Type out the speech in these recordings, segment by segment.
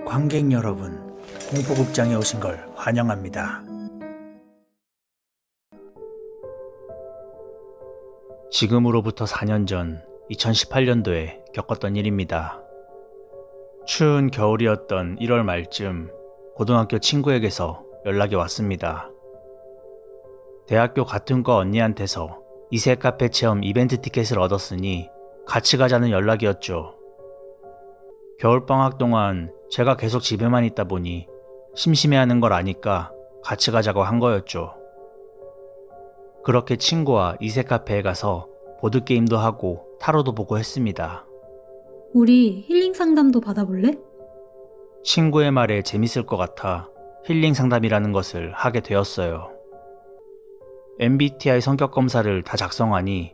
관객 여러분, 공포극장에 오신 걸 환영합니다. 지금으로부터 4년 전 2018년도에 겪었던 일입니다. 추운 겨울이었던 1월 말쯤 고등학교 친구에게서 연락이 왔습니다. 대학교 같은 과 언니한테서 이세 카페 체험 이벤트 티켓을 얻었으니 같이 가자는 연락이었죠. 겨울방학 동안 제가 계속 집에만 있다 보니 심심해하는 걸 아니까 같이 가자고 한 거였죠. 그렇게 친구와 이세 카페에 가서 보드게임도 하고 타로도 보고 했습니다. 우리 힐링 상담도 받아볼래? 친구의 말에 재밌을 것 같아 힐링 상담이라는 것을 하게 되었어요. MBTI 성격 검사를 다 작성하니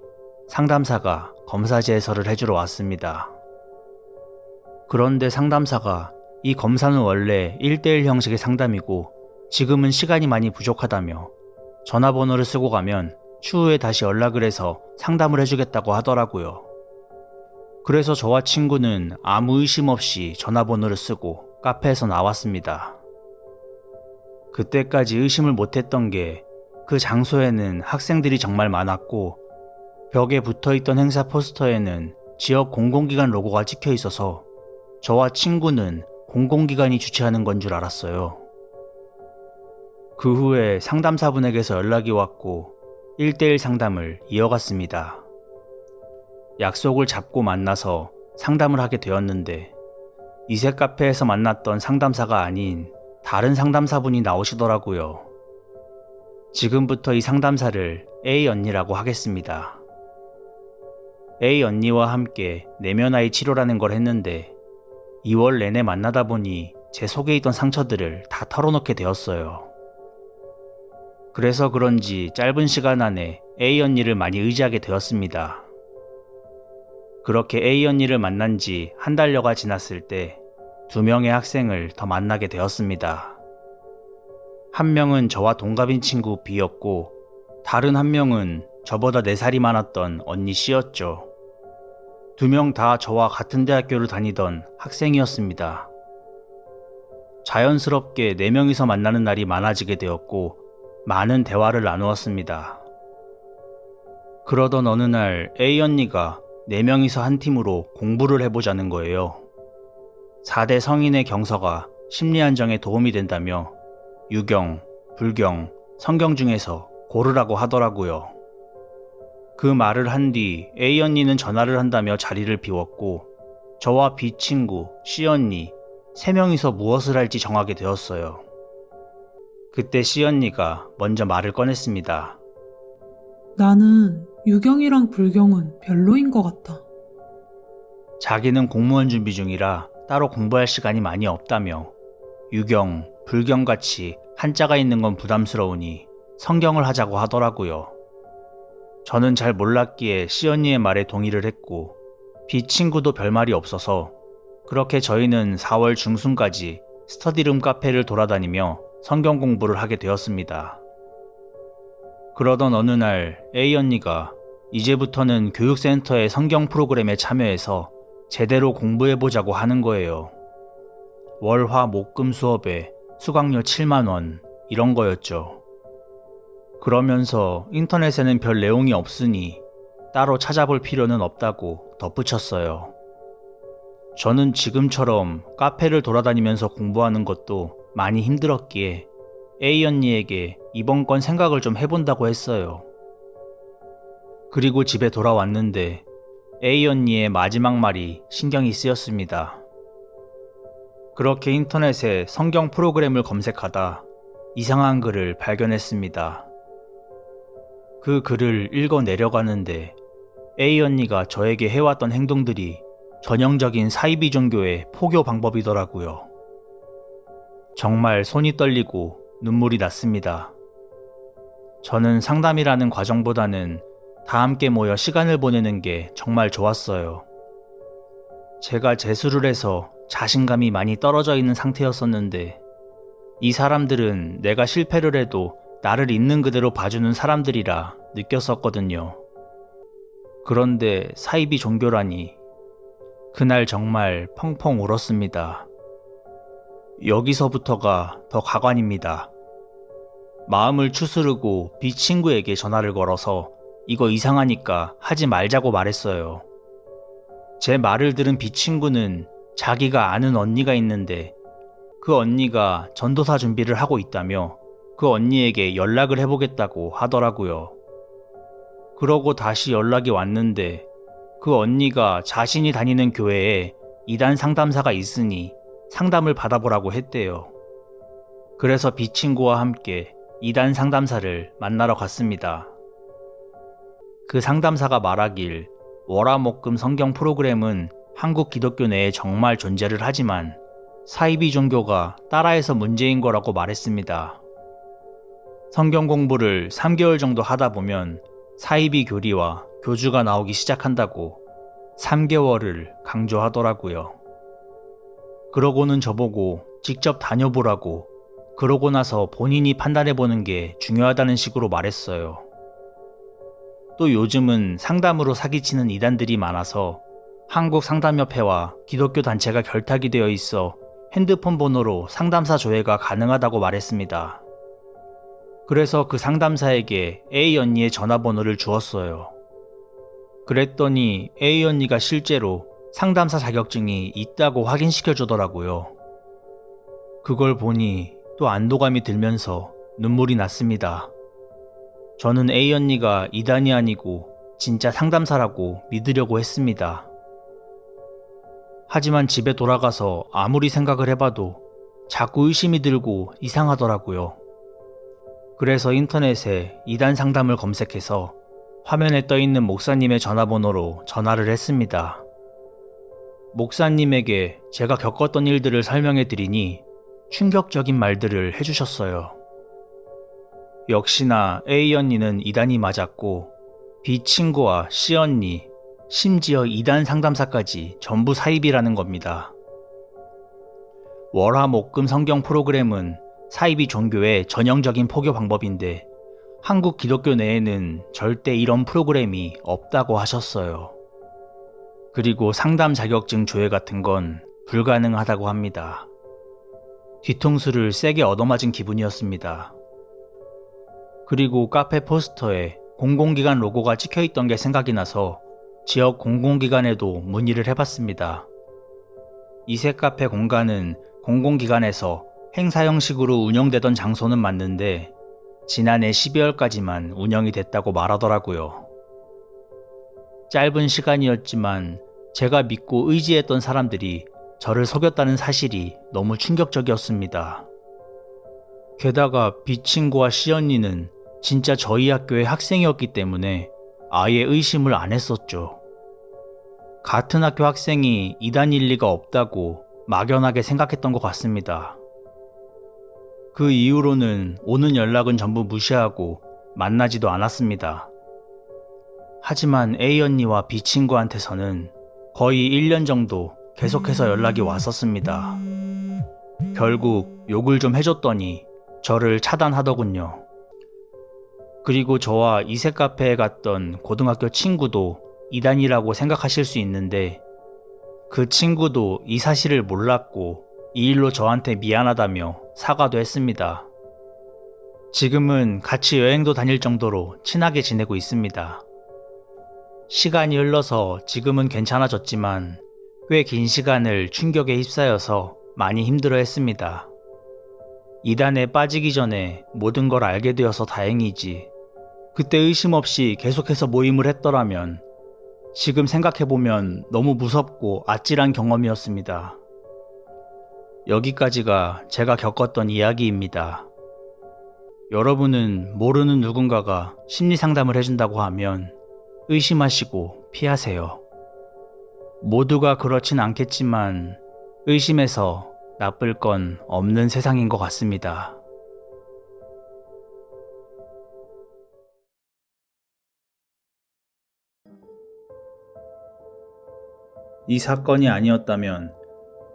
상담사가 검사지 해설을 해주러 왔습니다. 그런데 상담사가 이 검사는 원래 1대1 형식의 상담이고 지금은 시간이 많이 부족하다며 전화번호를 쓰고 가면 추후에 다시 연락을 해서 상담을 해주겠다고 하더라고요. 그래서 저와 친구는 아무 의심 없이 전화번호를 쓰고 카페에서 나왔습니다. 그때까지 의심을 못했던 게 그 장소에는 학생들이 정말 많았고 벽에 붙어있던 행사 포스터에는 지역 공공기관 로고가 찍혀 있어서 저와 친구는 공공기관이 주최하는 건 줄 알았어요. 그 후에 상담사분에게서 연락이 왔고 1대1 상담을 이어갔습니다. 약속을 잡고 만나서 상담을 하게 되었는데 이세 카페에서 만났던 상담사가 아닌 다른 상담사분이 나오시더라고요. 지금부터 이 상담사를 A 언니라고 하겠습니다. A 언니와 함께 내면 아이 치료라는 걸 했는데 2월 내내 만나다 보니 제 속에 있던 상처들을 다 털어놓게 되었어요. 그래서 그런지 짧은 시간 안에 A 언니를 많이 의지하게 되었습니다. 그렇게 A 언니를 만난 지 한 달여가 지났을 때 2명의 학생을 더 만나게 되었습니다. 한 명은 저와 동갑인 친구 B였고 다른 한 명은 저보다 4살이 많았던 언니 C였죠. 2명 다 저와 같은 대학교를 다니던 학생이었습니다. 자연스럽게 4명이서 만나는 날이 많아지게 되었고 많은 대화를 나누었습니다. 그러던 어느 날 A 언니가 4명이서 한 팀으로 공부를 해보자는 거예요. 4대 성인의 경서가 심리 안정에 도움이 된다며 유경, 불경, 성경 중에서 고르라고 하더라고요. 그 말을 한 뒤 A 언니는 전화를 한다며 자리를 비웠고 저와 B 친구, C 언니 3명이서 무엇을 할지 정하게 되었어요. 그때 C 언니가 먼저 말을 꺼냈습니다. 나는 유경이랑 불경은 별로인 것 같아. 자기는 공무원 준비 중이라 따로 공부할 시간이 많이 없다며 유경, 불경같이 한자가 있는 건 부담스러우니 성경을 하자고 하더라고요. 저는 잘 몰랐기에 C 언니의 말에 동의를 했고 B 친구도 별말이 없어서 그렇게 저희는 4월 중순까지 스터디룸 카페를 돌아다니며 성경 공부를 하게 되었습니다. 그러던 어느 날 A 언니가 이제부터는 교육센터의 성경 프로그램에 참여해서 제대로 공부해보자고 하는 거예요. 월, 화, 목, 금 수업에 수강료 7만 원 이런 거였죠. 그러면서 인터넷에는 별 내용이 없으니 따로 찾아볼 필요는 없다고 덧붙였어요. 저는 지금처럼 카페를 돌아다니면서 공부하는 것도 많이 힘들었기에 A 언니에게 이번 건 생각을 좀 해본다고 했어요. 그리고 집에 돌아왔는데 A 언니의 마지막 말이 신경이 쓰였습니다. 그렇게 인터넷에 성경 프로그램을 검색하다 이상한 글을 발견했습니다. 그 글을 읽어 내려가는데 A 언니가 저에게 해왔던 행동들이 전형적인 사이비 종교의 포교 방법이더라고요. 정말 손이 떨리고 눈물이 났습니다. 저는 상담이라는 과정보다는 다 함께 모여 시간을 보내는 게 정말 좋았어요. 제가 재수를 해서 자신감이 많이 떨어져 있는 상태였었는데 이 사람들은 내가 실패를 해도 나를 있는 그대로 봐주는 사람들이라 느꼈었거든요. 그런데 사이비 종교라니 그날 정말 펑펑 울었습니다. 여기서부터가 더 가관입니다. 마음을 추스르고 B 친구에게 전화를 걸어서 이거 이상하니까 하지 말자고 말했어요. 제 말을 들은 B 친구는 자기가 아는 언니가 있는데 그 언니가 전도사 준비를 하고 있다며 그 언니에게 연락을 해보겠다고 하더라고요. 그러고 다시 연락이 왔는데 그 언니가 자신이 다니는 교회에 이단 상담사가 있으니 상담을 받아보라고 했대요. 그래서 B 친구와 함께 이단 상담사를 만나러 갔습니다. 그 상담사가 말하길 월화목금 성경 프로그램은 한국 기독교 내에 정말 존재를 하지만 사이비 종교가 따라해서 문제인 거라고 말했습니다. 성경 공부를 3개월 정도 하다 보면 사이비 교리와 교주가 나오기 시작한다고 3개월을 강조하더라고요. 그러고는 저보고 직접 다녀보라고, 그러고 나서 본인이 판단해보는 게 중요하다는 식으로 말했어요. 또 요즘은 상담으로 사기치는 이단들이 많아서 한국상담협회와 기독교 단체가 결탁이 되어 있어 핸드폰 번호로 상담사 조회가 가능하다고 말했습니다. 그래서 그 상담사에게 A 언니의 전화번호를 주었어요. 그랬더니 A 언니가 실제로 상담사 자격증이 있다고 확인시켜주더라고요. 그걸 보니 또 안도감이 들면서 눈물이 났습니다. 저는 A 언니가 이단이 아니고 진짜 상담사라고 믿으려고 했습니다. 하지만 집에 돌아가서 아무리 생각을 해봐도 자꾸 의심이 들고 이상하더라고요. 그래서 인터넷에 이단 상담을 검색해서 화면에 떠있는 목사님의 전화번호로 전화를 했습니다. 목사님에게 제가 겪었던 일들을 설명해 드리니 충격적인 말들을 해주셨어요. 역시나 A 언니는 이단이 맞았고 B 친구와 C 언니, 심지어 이단 상담사까지 전부 사입이라는 겁니다. 월화목금 성경 프로그램은 사이비 종교의 전형적인 포교 방법인데 한국 기독교 내에는 절대 이런 프로그램이 없다고 하셨어요. 그리고 상담 자격증 조회 같은 건 불가능하다고 합니다. 뒤통수를 세게 얻어맞은 기분이었습니다. 그리고 카페 포스터에 공공기관 로고가 찍혀있던 게 생각이 나서 지역 공공기관에도 문의를 해봤습니다. 이색 카페 공간은 공공기관에서 행사 형식으로 운영되던 장소는 맞는데 지난해 12월까지만 운영이 됐다고 말하더라고요. 짧은 시간이었지만 제가 믿고 의지했던 사람들이 저를 속였다는 사실이 너무 충격적이었습니다. 게다가 B 친구와 C 언니는 진짜 저희 학교의 학생이었기 때문에 아예 의심을 안 했었죠. 같은 학교 학생이 이단일 리가 없다고 막연하게 생각했던 것 같습니다. 그 이후로는 오는 연락은 전부 무시하고 만나지도 않았습니다. 하지만 A 언니와 B 친구한테서는 거의 1년 정도 계속해서 연락이 왔었습니다. 결국 욕을 좀 해줬더니 저를 차단하더군요. 그리고 저와 이색 카페에 갔던 고등학교 친구도 이단이라고 생각하실 수 있는데 그 친구도 이 사실을 몰랐고 이 일로 저한테 미안하다며 사과도 했습니다. 지금은 같이 여행도 다닐 정도로 친하게 지내고 있습니다. 시간이 흘러서 지금은 괜찮아졌지만 꽤 긴 시간을 충격에 휩싸여서 많이 힘들어했습니다. 이단에 빠지기 전에 모든 걸 알게 되어서 다행이지. 그때 의심 없이 계속해서 모임을 했더라면 지금 생각해보면 너무 무섭고 아찔한 경험이었습니다. 여기까지가 제가 겪었던 이야기입니다. 여러분은 모르는 누군가가 심리상담을 해준다고 하면 의심하시고 피하세요. 모두가 그렇진 않겠지만 의심해서 나쁠 건 없는 세상인 것 같습니다. 이 사건이 아니었다면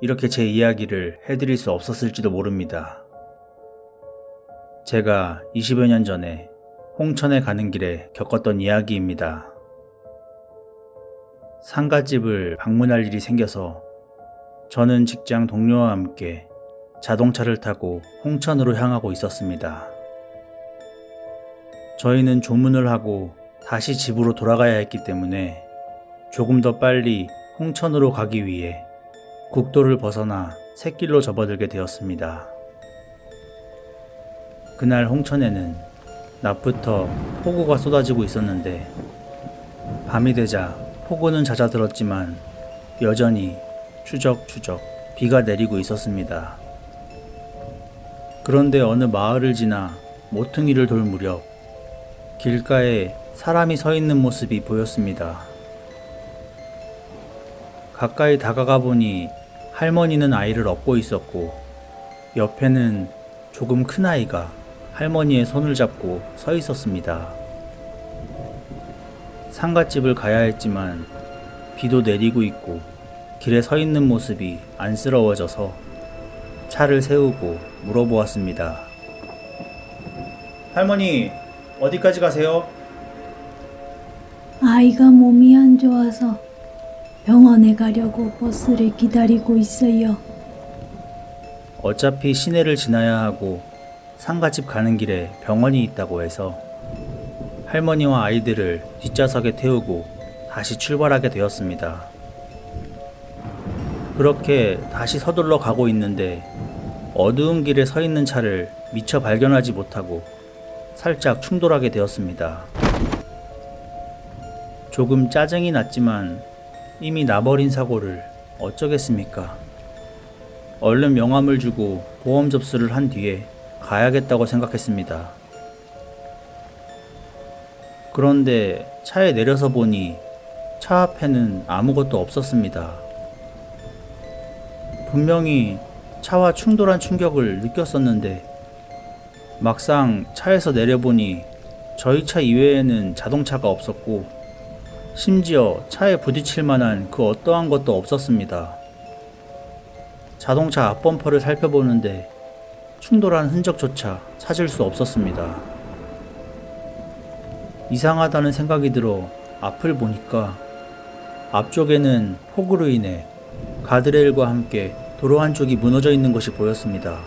이렇게 제 이야기를 해드릴 수 없었을지도 모릅니다. 제가 20여 년 전에 홍천에 가는 길에 겪었던 이야기입니다. 상가집을 방문할 일이 생겨서 저는 직장 동료와 함께 자동차를 타고 홍천으로 향하고 있었습니다. 저희는 조문을 하고 다시 집으로 돌아가야 했기 때문에 조금 더 빨리 홍천으로 가기 위해 국도를 벗어나 샛길로 접어들게 되었습니다. 그날 홍천에는 낮부터 폭우가 쏟아지고 있었는데 밤이 되자 폭우는 잦아들었지만 여전히 추적추적 비가 내리고 있었습니다. 그런데 어느 마을을 지나 모퉁이를 돌 무렵 길가에 사람이 서 있는 모습이 보였습니다. 가까이 다가가 보니 할머니는 아이를 업고 있었고 옆에는 조금 큰 아이가 할머니의 손을 잡고 서 있었습니다. 상갓집을 가야 했지만 비도 내리고 있고 길에 서 있는 모습이 안쓰러워져서 차를 세우고 물어보았습니다. 할머니, 어디까지 가세요? 아이가 몸이 안 좋아서 병원에 가려고 버스를 기다리고 있어요. 어차피 시내를 지나야 하고 상가집 가는 길에 병원이 있다고 해서 할머니와 아이들을 뒷좌석에 태우고 다시 출발하게 되었습니다. 그렇게 다시 서둘러 가고 있는데 어두운 길에 서 있는 차를 미처 발견하지 못하고 살짝 충돌하게 되었습니다. 조금 짜증이 났지만 이미 나버린 사고를 어쩌겠습니까? 얼른 명함을 주고 보험 접수를 한 뒤에 가야겠다고 생각했습니다. 그런데 차에 내려서 보니 차 앞에는 아무것도 없었습니다. 분명히 차와 충돌한 충격을 느꼈었는데 막상 차에서 내려보니 저희 차 이외에는 자동차가 없었고 심지어 차에 부딪힐 만한 그 어떠한 것도 없었습니다. 자동차 앞범퍼를 살펴보는데 충돌한 흔적조차 찾을 수 없었습니다. 이상하다는 생각이 들어 앞을 보니까 앞쪽에는 폭우로 인해 가드레일과 함께 도로 한쪽이 무너져 있는 것이 보였습니다.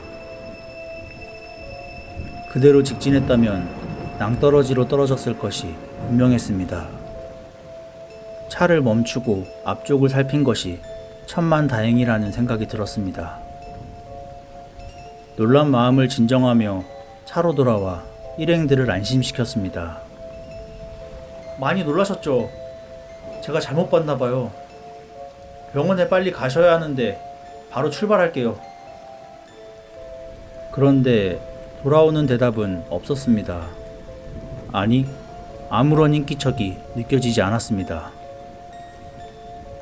그대로 직진했다면 낭떠러지로 떨어졌을 것이 분명했습니다. 차를 멈추고 앞쪽을 살핀 것이 천만다행이라는 생각이 들었습니다. 놀란 마음을 진정하며 차로 돌아와 일행들을 안심시켰습니다. 많이 놀라셨죠? 제가 잘못 봤나 봐요. 병원에 빨리 가셔야 하는데 바로 출발할게요. 그런데 돌아오는 대답은 없었습니다. 아니, 아무런 인기척이 느껴지지 않았습니다.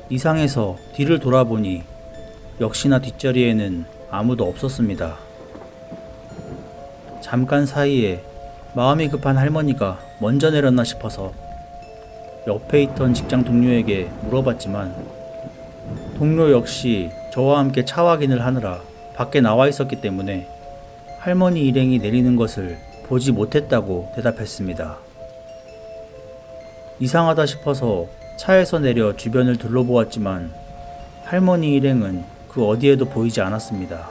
이상해서 뒤를 돌아보니 역시나 뒷자리에는 아무도 없었습니다. 잠깐 사이에 마음이 급한 할머니가 먼저 내렸나 싶어서 옆에 있던 직장 동료에게 물어봤지만 동료 역시 저와 함께 차 확인을 하느라 밖에 나와 있었기 때문에 할머니 일행이 내리는 것을 보지 못했다고 대답했습니다. 이상하다 싶어서 차에서 내려 주변을 둘러보았지만 할머니 일행은 그 어디에도 보이지 않았습니다.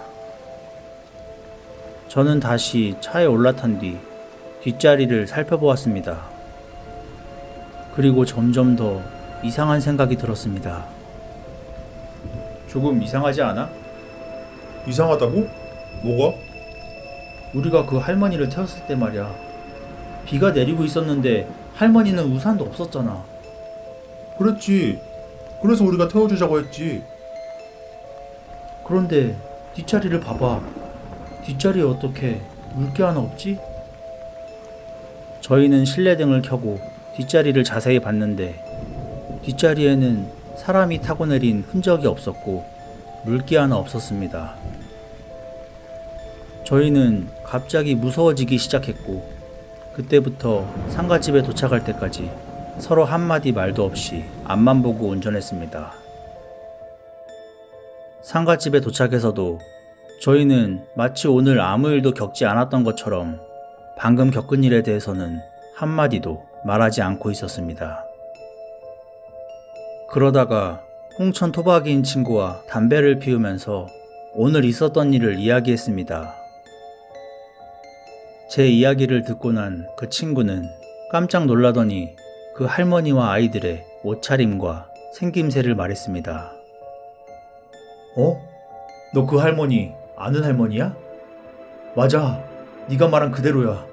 저는 다시 차에 올라탄 뒤 뒷자리를 살펴보았습니다. 그리고 점점 더 이상한 생각이 들었습니다. 조금 이상하지 않아? 이상하다고? 뭐가? 우리가 그 할머니를 태웠을 때 말이야. 비가 내리고 있었는데 할머니는 우산도 없었잖아. 그랬지. 그래서 우리가 태워주자고 했지. 그런데 뒷자리를 봐봐. 뒷자리에 어떻게 물기 하나 없지? 저희는 실내등을 켜고 뒷자리를 자세히 봤는데 뒷자리에는 사람이 타고 내린 흔적이 없었고 물기 하나 없었습니다. 저희는 갑자기 무서워지기 시작했고 그때부터 상가집에 도착할 때까지 서로 한마디 말도 없이 앞만 보고 운전했습니다. 상가집에 도착해서도 저희는 마치 오늘 아무 일도 겪지 않았던 것처럼 방금 겪은 일에 대해서는 한마디도 말하지 않고 있었습니다. 그러다가 홍천 토박이인 친구와 담배를 피우면서 오늘 있었던 일을 이야기했습니다. 제 이야기를 듣고 난 그 친구는 깜짝 놀라더니 그 할머니와 아이들의 옷차림과 생김새를 말했습니다. 너 그 할머니 아는 할머니야? 맞아. 네가 말한 그대로야.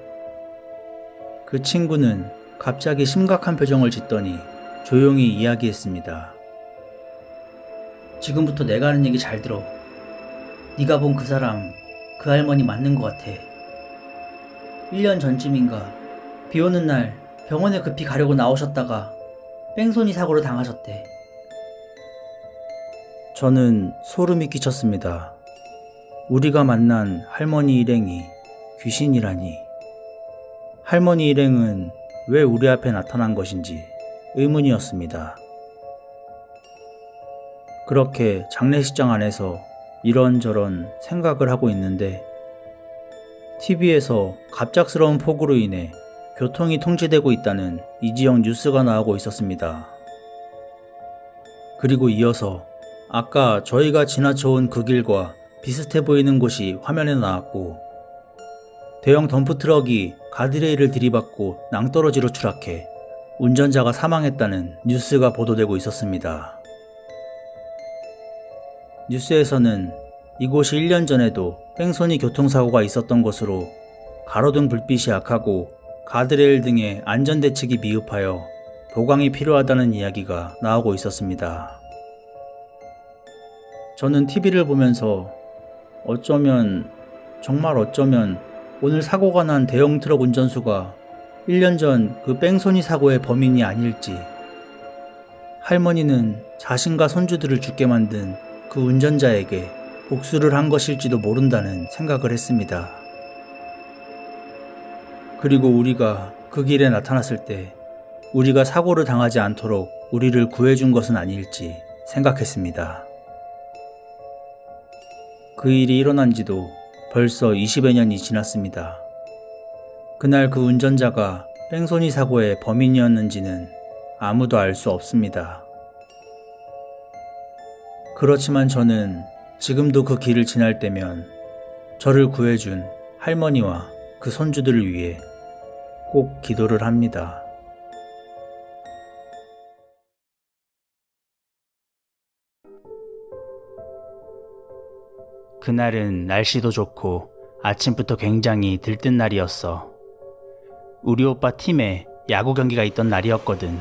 그 친구는 갑자기 심각한 표정을 짓더니 조용히 이야기했습니다. 지금부터 내가 하는 얘기 잘 들어. 네가 본 그 사람, 그 할머니 맞는 것 같아. 1년 전쯤인가 비 오는 날 병원에 급히 가려고 나오셨다가 뺑소니 사고를 당하셨대. 저는 소름이 끼쳤습니다. 우리가 만난 할머니 일행이 귀신이라니. 할머니 일행은 왜 우리 앞에 나타난 것인지 의문이었습니다. 그렇게 장례식장 안에서 이런저런 생각을 하고 있는데 TV에서 갑작스러운 폭우로 인해 교통이 통제되고 있다는 이지영 뉴스가 나오고 있었습니다. 그리고 이어서 아까 저희가 지나쳐온 그 길과 비슷해 보이는 곳이 화면에 나왔고 대형 덤프트럭이 가드레일을 들이받고 낭떠러지로 추락해 운전자가 사망했다는 뉴스가 보도되고 있었습니다. 뉴스에서는 이곳이 1년 전에도 뺑소니 교통사고가 있었던 것으로 가로등 불빛이 약하고 가드레일 등의 안전대책이 미흡하여 보강이 필요하다는 이야기가 나오고 있었습니다. 저는 TV를 보면서 정말 어쩌면 오늘 사고가 난 대형 트럭 운전수가 1년 전 그 뺑소니 사고의 범인이 아닐지, 할머니는 자신과 손주들을 죽게 만든 그 운전자에게 복수를 한 것일지도 모른다는 생각을 했습니다. 그리고 우리가 그 길에 나타났을 때 우리가 사고를 당하지 않도록 우리를 구해준 것은 아닐지 생각했습니다. 그 일이 일어난 지도 벌써 20여 년이 지났습니다. 그날 그 운전자가 뺑소니 사고의 범인이었는지는 아무도 알 수 없습니다. 그렇지만 저는 지금도 그 길을 지날 때면 저를 구해준 할머니와 그 손주들을 위해 꼭 기도를 합니다. 그날은 날씨도 좋고 아침부터 굉장히 들뜬 날이었어. 우리 오빠 팀에 야구 경기가 있던 날이었거든.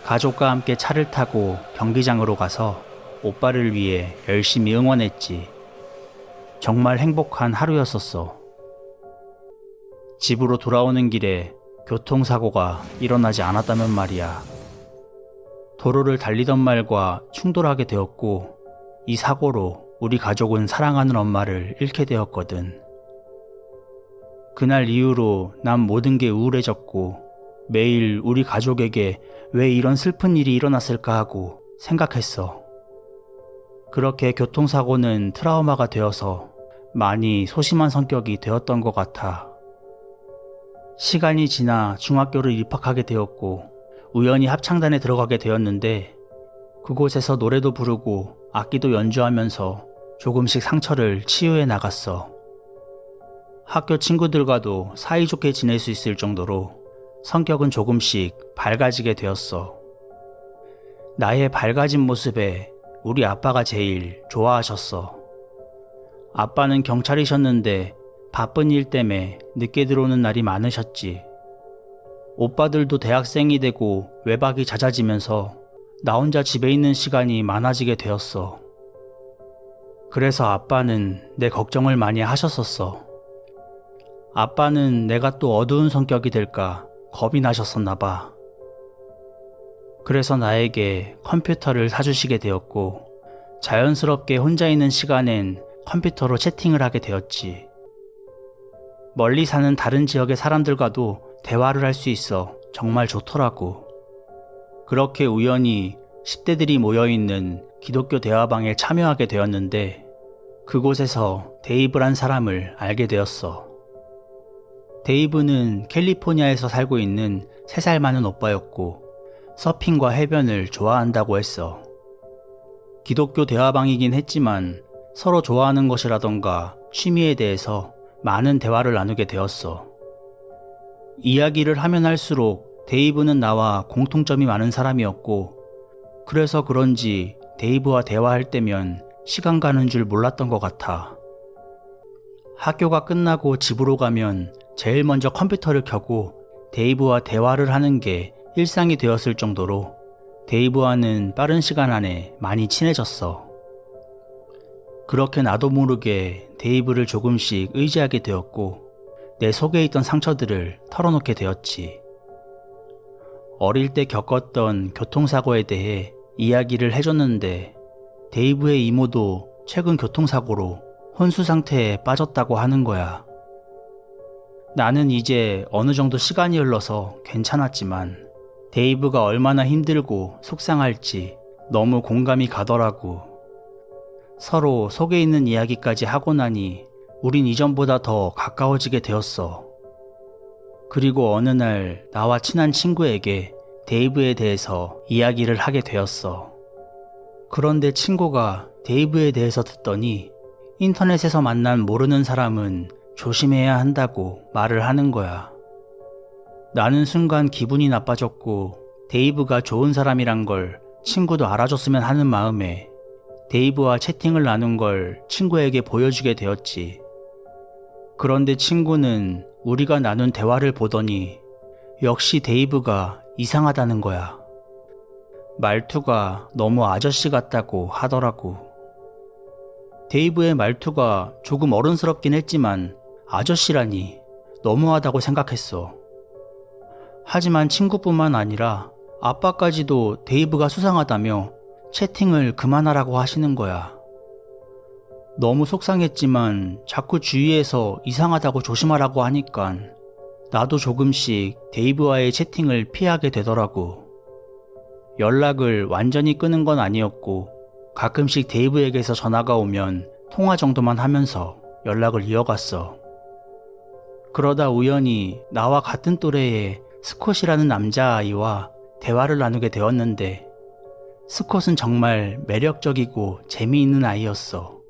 가족과 함께 차를 타고 경기장으로 가서 오빠를 위해 열심히 응원했지. 정말 행복한 하루였었어. 집으로 돌아오는 길에 교통사고가 일어나지 않았다면 말이야. 도로를 달리던 말과 충돌하게 되었고 이 사고로 우리 가족은 사랑하는 엄마를 잃게 되었거든. 그날 이후로 난 모든 게 우울해졌고 매일 우리 가족에게 왜 이런 슬픈 일이 일어났을까 하고 생각했어. 그렇게 교통사고는 트라우마가 되어서 많이 소심한 성격이 되었던 것 같아. 시간이 지나 중학교를 입학하게 되었고 우연히 합창단에 들어가게 되었는데 그곳에서 노래도 부르고 악기도 연주하면서 조금씩 상처를 치유해 나갔어. 학교 친구들과도 사이좋게 지낼 수 있을 정도로 성격은 조금씩 밝아지게 되었어. 나의 밝아진 모습에 우리 아빠가 제일 좋아하셨어. 아빠는 경찰이셨는데 바쁜 일 때문에 늦게 들어오는 날이 많으셨지. 오빠들도 대학생이 되고 외박이 잦아지면서 나 혼자 집에 있는 시간이 많아지게 되었어. 그래서 아빠는 내 걱정을 많이 하셨었어. 아빠는 내가 또 어두운 성격이 될까 겁이 나셨었나 봐. 그래서 나에게 컴퓨터를 사주시게 되었고 자연스럽게 혼자 있는 시간엔 컴퓨터로 채팅을 하게 되었지. 멀리 사는 다른 지역의 사람들과도 대화를 할 수 있어 정말 좋더라고. 그렇게 우연히 10대들이 모여있는 기독교 대화방에 참여하게 되었는데 그곳에서 데이브란 사람을 알게 되었어. 데이브는 캘리포니아에서 살고 있는 3살 많은 오빠였고 서핑과 해변을 좋아한다고 했어. 기독교 대화방이긴 했지만 서로 좋아하는 것이라던가 취미에 대해서 많은 대화를 나누게 되었어. 이야기를 하면 할수록 데이브는 나와 공통점이 많은 사람이었고, 그래서 그런지 데이브와 대화할 때면 시간 가는 줄 몰랐던 것 같아. 학교가 끝나고 집으로 가면 제일 먼저 컴퓨터를 켜고 데이브와 대화를 하는 게 일상이 되었을 정도로 데이브와는 빠른 시간 안에 많이 친해졌어. 그렇게 나도 모르게 데이브를 조금씩 의지하게 되었고 내 속에 있던 상처들을 털어놓게 되었지. 어릴 때 겪었던 교통사고에 대해 이야기를 해줬는데 데이브의 이모도 최근 교통사고로 혼수 상태에 빠졌다고 하는 거야. 나는 이제 어느 정도 시간이 흘러서 괜찮았지만 데이브가 얼마나 힘들고 속상할지 너무 공감이 가더라고. 서로 속에 있는 이야기까지 하고 나니 우린 이전보다 더 가까워지게 되었어. 그리고 어느 날 나와 친한 친구에게 데이브에 대해서 이야기를 하게 되었어. 그런데 친구가 데이브에 대해서 듣더니 인터넷에서 만난 모르는 사람은 조심해야 한다고 말을 하는 거야. 나는 순간 기분이 나빠졌고 데이브가 좋은 사람이란 걸 친구도 알아줬으면 하는 마음에 데이브와 채팅을 나눈 걸 친구에게 보여주게 되었지. 그런데 친구는 우리가 나눈 대화를 보더니 역시 데이브가 이상하다는 거야. 말투가 너무 아저씨 같다고 하더라고. 데이브의 말투가 조금 어른스럽긴 했지만 아저씨라니 너무하다고 생각했어. 하지만 친구뿐만 아니라 아빠까지도 데이브가 수상하다며 채팅을 그만하라고 하시는 거야. 너무 속상했지만 자꾸 주위에서 이상하다고 조심하라고 하니까 나도 조금씩 데이브와의 채팅을 피하게 되더라고. 연락을 완전히 끊은 건 아니었고 가끔씩 데이브에게서 전화가 오면 통화 정도만 하면서 연락을 이어갔어. 그러다 우연히 나와 같은 또래의 스콧이라는 남자아이와 대화를 나누게 되었는데 스콧은 정말 매력적이고 재미있는 아이였어.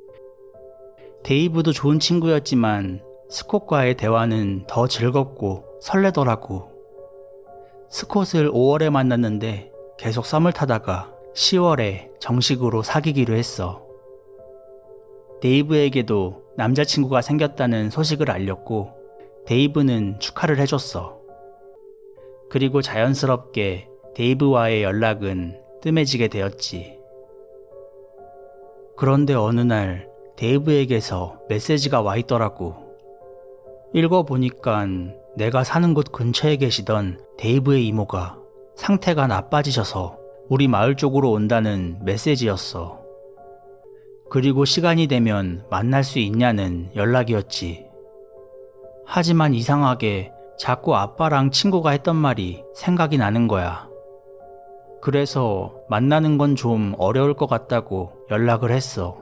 데이브도 좋은 친구였지만 스콧과의 대화는 더 즐겁고 설레더라고. 스콧을 5월에 만났는데 계속 썸을 타다가 10월에 정식으로 사귀기로 했어. 데이브에게도 남자친구가 생겼다는 소식을 알렸고 데이브는 축하를 해줬어. 그리고 자연스럽게 데이브와의 연락은 뜸해지게 되었지. 그런데 어느 날 데이브에게서 메시지가 와 있더라고. 읽어보니깐 내가 사는 곳 근처에 계시던 데이브의 이모가 상태가 나빠지셔서 우리 마을 쪽으로 온다는 메시지였어. 그리고 시간이 되면 만날 수 있냐는 연락이었지. 하지만 이상하게 자꾸 아빠랑 친구가 했던 말이 생각이 나는 거야. 그래서 만나는 건 좀 어려울 것 같다고 연락을 했어.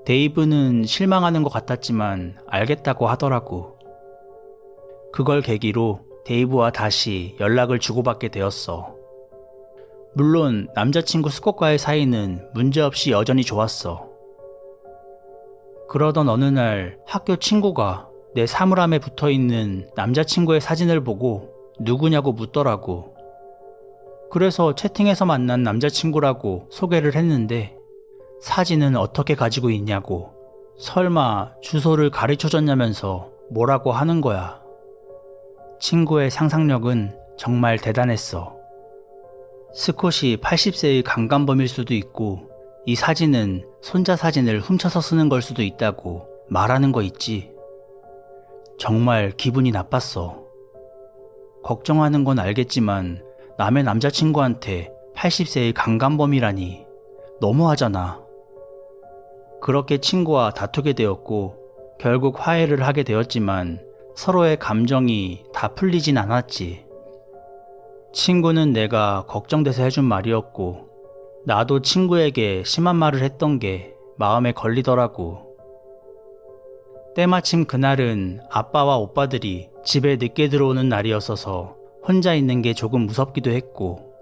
데이브는 실망하는 것 같았지만 알겠다고 하더라고. 그걸 계기로 데이브와 다시 연락을 주고받게 되었어. 물론 남자친구 스콧과의 사이는 문제없이 여전히 좋았어. 그러던 어느 날 학교 친구가 내 사물함에 붙어있는 남자친구의 사진을 보고 누구냐고 묻더라고. 그래서 채팅에서 만난 남자친구라고 소개를 했는데 사진은 어떻게 가지고 있냐고, 설마 주소를 가르쳐줬냐면서 뭐라고 하는 거야. 친구의 상상력은 정말 대단했어. 스콧이 80세의 강간범일 수도 있고 이 사진은 손자 사진을 훔쳐서 쓰는 걸 수도 있다고 말하는 거 있지. 정말 기분이 나빴어. 걱정하는 건 알겠지만 남의 남자친구한테 80세의 강간범이라니 너무하잖아. 그렇게 친구와 다투게 되었고 결국 화해를 하게 되었지만 서로의 감정이 다 풀리진 않았지. 친구는 내가 걱정돼서 해준 말이었고 나도 친구에게 심한 말을 했던 게 마음에 걸리더라고. 때마침 그날은 아빠와 오빠들이 집에 늦게 들어오는 날이었어서 혼자 있는 게 조금 무섭기도 했고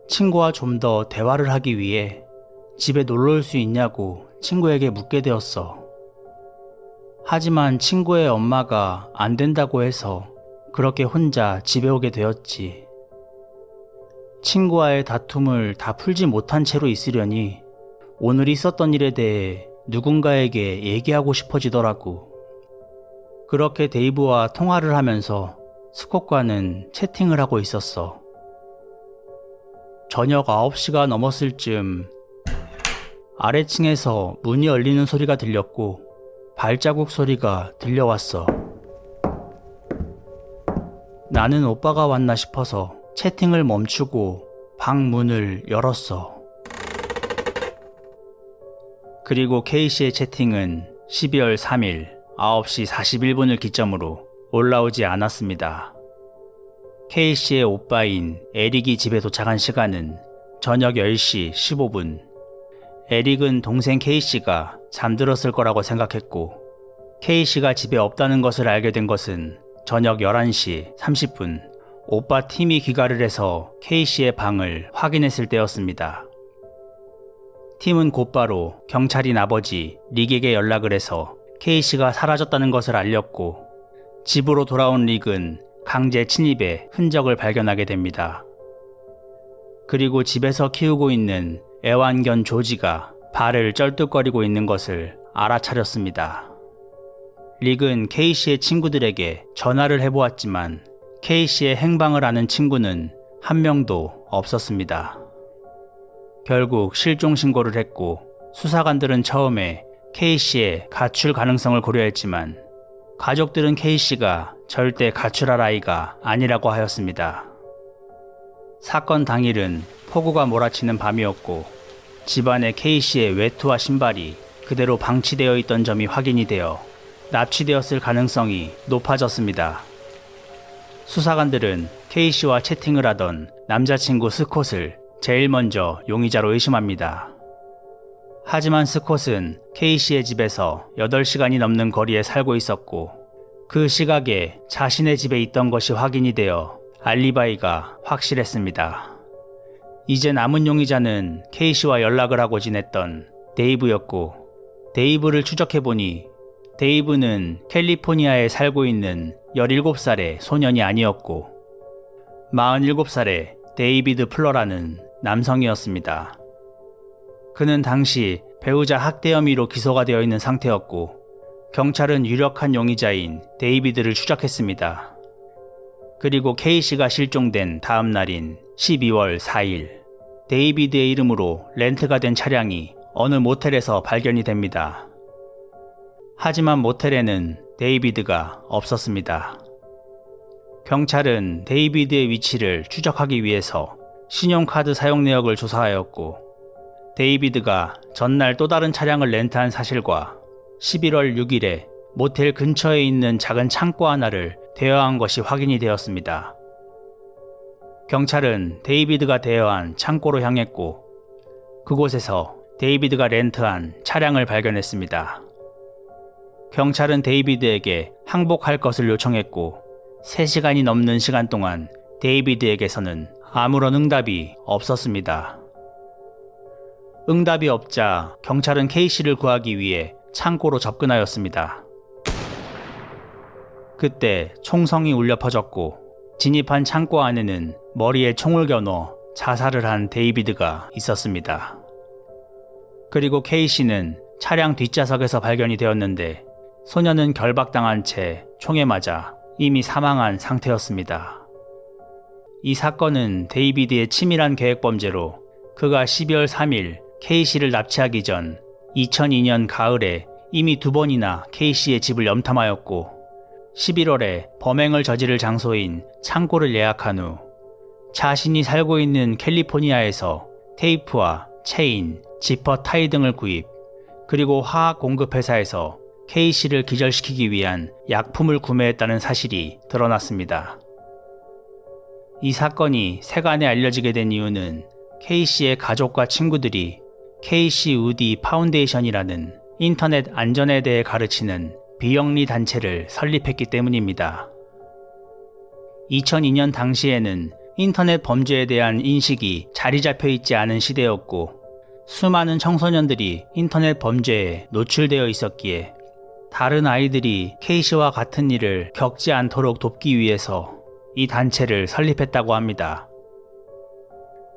친구와 좀 더 대화를 하기 위해 집에 놀러 올 수 있냐고 친구에게 묻게 되었어. 하지만 친구의 엄마가 안 된다고 해서 그렇게 혼자 집에 오게 되었지. 친구와의 다툼을 다 풀지 못한 채로 있으려니 오늘 있었던 일에 대해 누군가에게 얘기하고 싶어지더라고. 그렇게 데이브와 통화를 하면서 스콧과는 채팅을 하고 있었어. 저녁 9시가 넘었을 즈음 아래층에서 문이 열리는 소리가 들렸고 발자국 소리가 들려왔어. 나는 오빠가 왔나 싶어서 채팅을 멈추고 방 문을 열었어. 그리고 K씨의 채팅은 12월 3일 9시 41분을 기점으로 올라오지 않았습니다. K씨의 오빠인 에릭이 집에 도착한 시간은 저녁 10시 15분. 에릭은 동생 K씨가 잠들었을 거라고 생각했고 K씨가 집에 없다는 것을 알게 된 것은 저녁 11시 30분 오빠 팀이 귀가를 해서 K씨의 방을 확인했을 때였습니다. 팀은 곧바로 경찰인 아버지 릭에게 연락을 해서 K씨가 사라졌다는 것을 알렸고 집으로 돌아온 릭은 강제 침입의 흔적을 발견하게 됩니다. 그리고 집에서 키우고 있는 애완견 조지가 발을 쩔뚝거리고 있는 것을 알아차렸습니다. 릭은 K씨의 친구들에게 전화를 해보았지만 K씨의 행방을 아는 친구는 한 명도 없었습니다. 결국 실종 신고를 했고 수사관들은 처음에 K씨의 가출 가능성을 고려했지만 가족들은 K씨가 절대 가출할 아이가 아니라고 하였습니다. 사건 당일은 폭우가 몰아치는 밤이었고 집안에 K씨의 외투와 신발이 그대로 방치되어 있던 점이 확인이 되어 납치되었을 가능성이 높아졌습니다. 수사관들은 K씨와 채팅을 하던 남자친구 스콧을 제일 먼저 용의자로 의심합니다. 하지만 스콧은 K씨의 집에서 8시간이 넘는 거리에 살고 있었고 그 시각에 자신의 집에 있던 것이 확인이 되어 알리바이가 확실했습니다. 이제 남은 용의자는 K씨와 연락을 하고 지냈던 데이브였고 데이브를 추적해보니 데이브는 캘리포니아에 살고 있는 17살의 소년이 아니었고 47살의 데이비드 플러라는 남성이었습니다. 그는 당시 배우자 학대 혐의로 기소가 되어 있는 상태였고 경찰은 유력한 용의자인 데이비드를 추적했습니다. 그리고 K씨가 실종된 다음 날인 12월 4일 데이비드의 이름으로 렌트가 된 차량이 어느 모텔에서 발견이 됩니다. 하지만 모텔에는 데이비드가 없었습니다. 경찰은 데이비드의 위치를 추적하기 위해서 신용카드 사용 내역을 조사하였고 데이비드가 전날 또 다른 차량을 렌트한 사실과 11월 6일에 모텔 근처에 있는 작은 창고 하나를 대여한 것이 확인이 되었습니다. 경찰은 데이비드가 대여한 창고로 향했고 그곳에서 데이비드가 렌트한 차량을 발견했습니다. 경찰은 데이비드에게 항복할 것을 요청했고 3시간이 넘는 시간 동안 데이비드에게서는 아무런 응답이 없었습니다. 응답이 없자 경찰은 K씨를 구하기 위해 창고로 접근하였습니다. 그때 총성이 울려 퍼졌고 진입한 창고 안에는 머리에 총을 겨누어 자살을 한 데이비드가 있었습니다. 그리고 K씨는 차량 뒷좌석에서 발견이 되었는데 소년은 결박당한 채 총에 맞아 이미 사망한 상태였습니다. 이 사건은 데이비드의 치밀한 계획범죄로 그가 12월 3일 K씨를 납치하기 전 2002년 가을에 이미 2번이나 K씨의 집을 염탐하였고 11월에 범행을 저지를 장소인 창고를 예약한 후 자신이 살고 있는 캘리포니아에서 테이프와 체인, 지퍼 타이 등을 구입, 그리고 화학 공급회사에서 K씨를 기절시키기 위한 약품을 구매했다는 사실이 드러났습니다. 이 사건이 세간에 알려지게 된 이유는 K씨의 가족과 친구들이 KC 우디 파운데이션이라는 인터넷 안전에 대해 가르치는 비영리 단체를 설립했기 때문입니다. 2002년 당시에는 인터넷 범죄에 대한 인식이 자리 잡혀 있지 않은 시대였고 수많은 청소년들이 인터넷 범죄에 노출되어 있었기에 다른 아이들이 K씨와 같은 일을 겪지 않도록 돕기 위해서 이 단체를 설립했다고 합니다.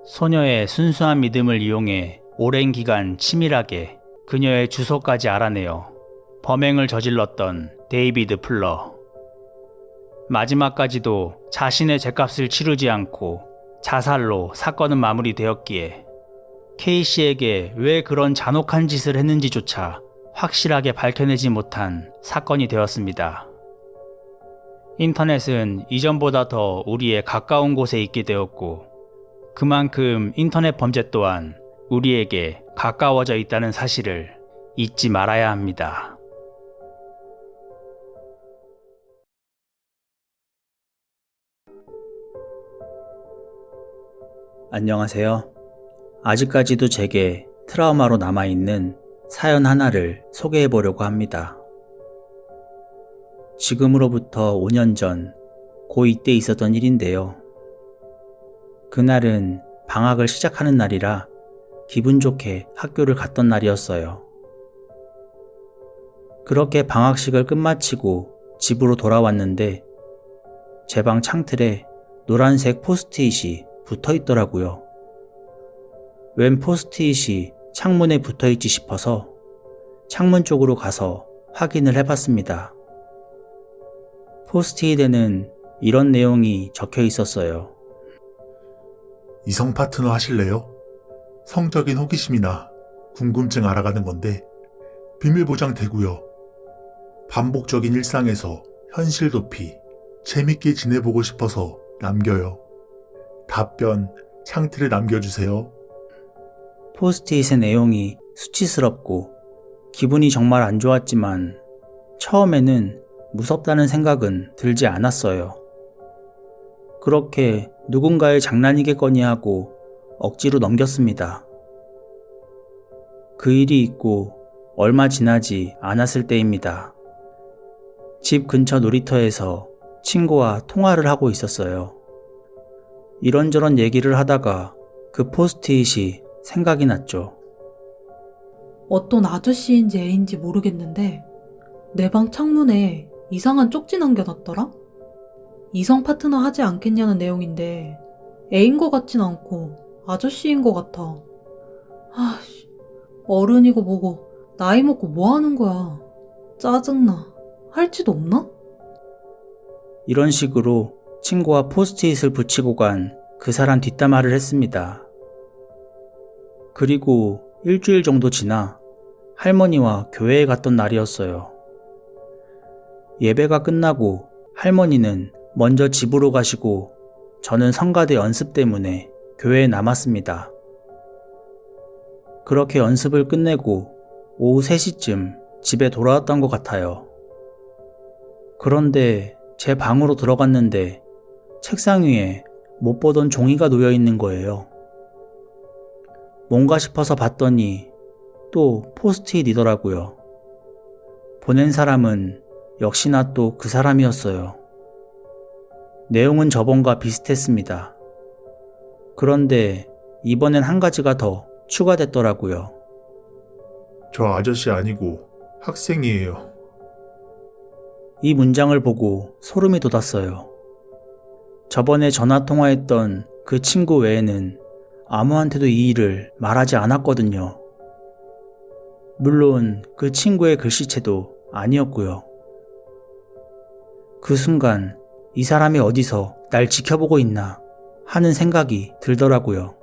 소녀의 순수한 믿음을 이용해 오랜 기간 치밀하게 그녀의 주소까지 알아내어 범행을 저질렀던 데이비드 플러. 마지막까지도 자신의 죗값을 치르지 않고 자살로 사건은 마무리되었기에 K씨에게 왜 그런 잔혹한 짓을 했는지조차 확실하게 밝혀내지 못한 사건이 되었습니다. 인터넷은 이전보다 더 우리에 가까운 곳에 있게 되었고, 그만큼 인터넷 범죄 또한 우리에게 가까워져 있다는 사실을 잊지 말아야 합니다. 안녕하세요. 아직까지도 제게 트라우마로 남아있는 사연 하나를 소개해 보려고 합니다. 지금으로부터 5년 전 고2 때 있었던 일인데요. 그날은 방학을 시작하는 날이라 기분 좋게 학교를 갔던 날이었어요. 그렇게 방학식을 끝마치고 집으로 돌아왔는데 제 방 창틀에 노란색 포스트잇이 붙어 있더라고요. 웬 포스트잇이 창문에 붙어 있지 싶어서 창문 쪽으로 가서 확인을 해봤습니다. 포스트잇에는 이런 내용이 적혀 있었어요. 이성 파트너 하실래요? 성적인 호기심이나 궁금증 알아가는 건데 비밀 보장 되고요. 반복적인 일상에서 현실 도피, 재밌게 지내보고 싶어서 남겨요. 답변 창틀에 남겨주세요. 포스트잇의 내용이 수치스럽고 기분이 정말 안 좋았지만 처음에는 무섭다는 생각은 들지 않았어요. 그렇게 누군가의 장난이겠거니 하고 억지로 넘겼습니다. 그 일이 있고 얼마 지나지 않았을 때입니다. 집 근처 놀이터에서 친구와 통화를 하고 있었어요. 이런저런 얘기를 하다가 그 포스트잇이 생각이 났죠. 어떤 아저씨인지 애인지 모르겠는데 내 방 창문에 이상한 쪽지 남겨놨더라? 이성 파트너 하지 않겠냐는 내용인데 애인 것 같진 않고 아저씨인 것 같아. 아씨, 어른이고 뭐고 나이 먹고 뭐 하는 거야. 짜증나. 할지도 없나? 이런 식으로 친구와 포스트잇을 붙이고 간 그 사람 뒷담화를 했습니다. 그리고 일주일 정도 지나 할머니와 교회에 갔던 날이었어요. 예배가 끝나고 할머니는 먼저 집으로 가시고 저는 성가대 연습 때문에 교회에 남았습니다. 그렇게 연습을 끝내고 오후 3시쯤 집에 돌아왔던 것 같아요. 그런데 제 방으로 들어갔는데 책상 위에 못 보던 종이가 놓여 있는 거예요. 뭔가 싶어서 봤더니 또 포스트잇이더라고요. 보낸 사람은 역시나 또 그 사람이었어요. 내용은 저번과 비슷했습니다. 그런데 이번엔 한 가지가 더 추가됐더라고요. 저 아저씨 아니고 학생이에요. 이 문장을 보고 소름이 돋았어요. 저번에 전화통화했던 그 친구 외에는 아무한테도 이 일을 말하지 않았거든요. 물론 그 친구의 글씨체도 아니었고요. 그 순간 이 사람이 어디서 날 지켜보고 있나 하는 생각이 들더라고요.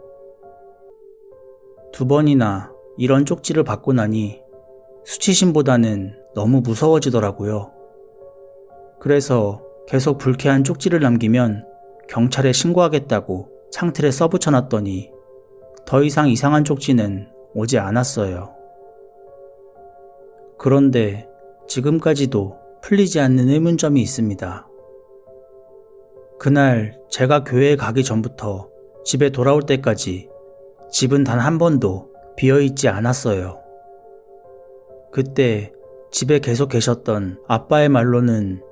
2번이나 이런 쪽지를 받고 나니 수치심보다는 너무 무서워지더라고요. 그래서 계속 불쾌한 쪽지를 남기면 경찰에 신고하겠다고 창틀에 써붙여놨더니 더 이상 이상한 쪽지는 오지 않았어요. 그런데 지금까지도 풀리지 않는 의문점이 있습니다. 그날 제가 교회에 가기 전부터 집에 돌아올 때까지 집은 단 한 번도 비어있지 않았어요. 그때 집에 계속 계셨던 아빠의 말로는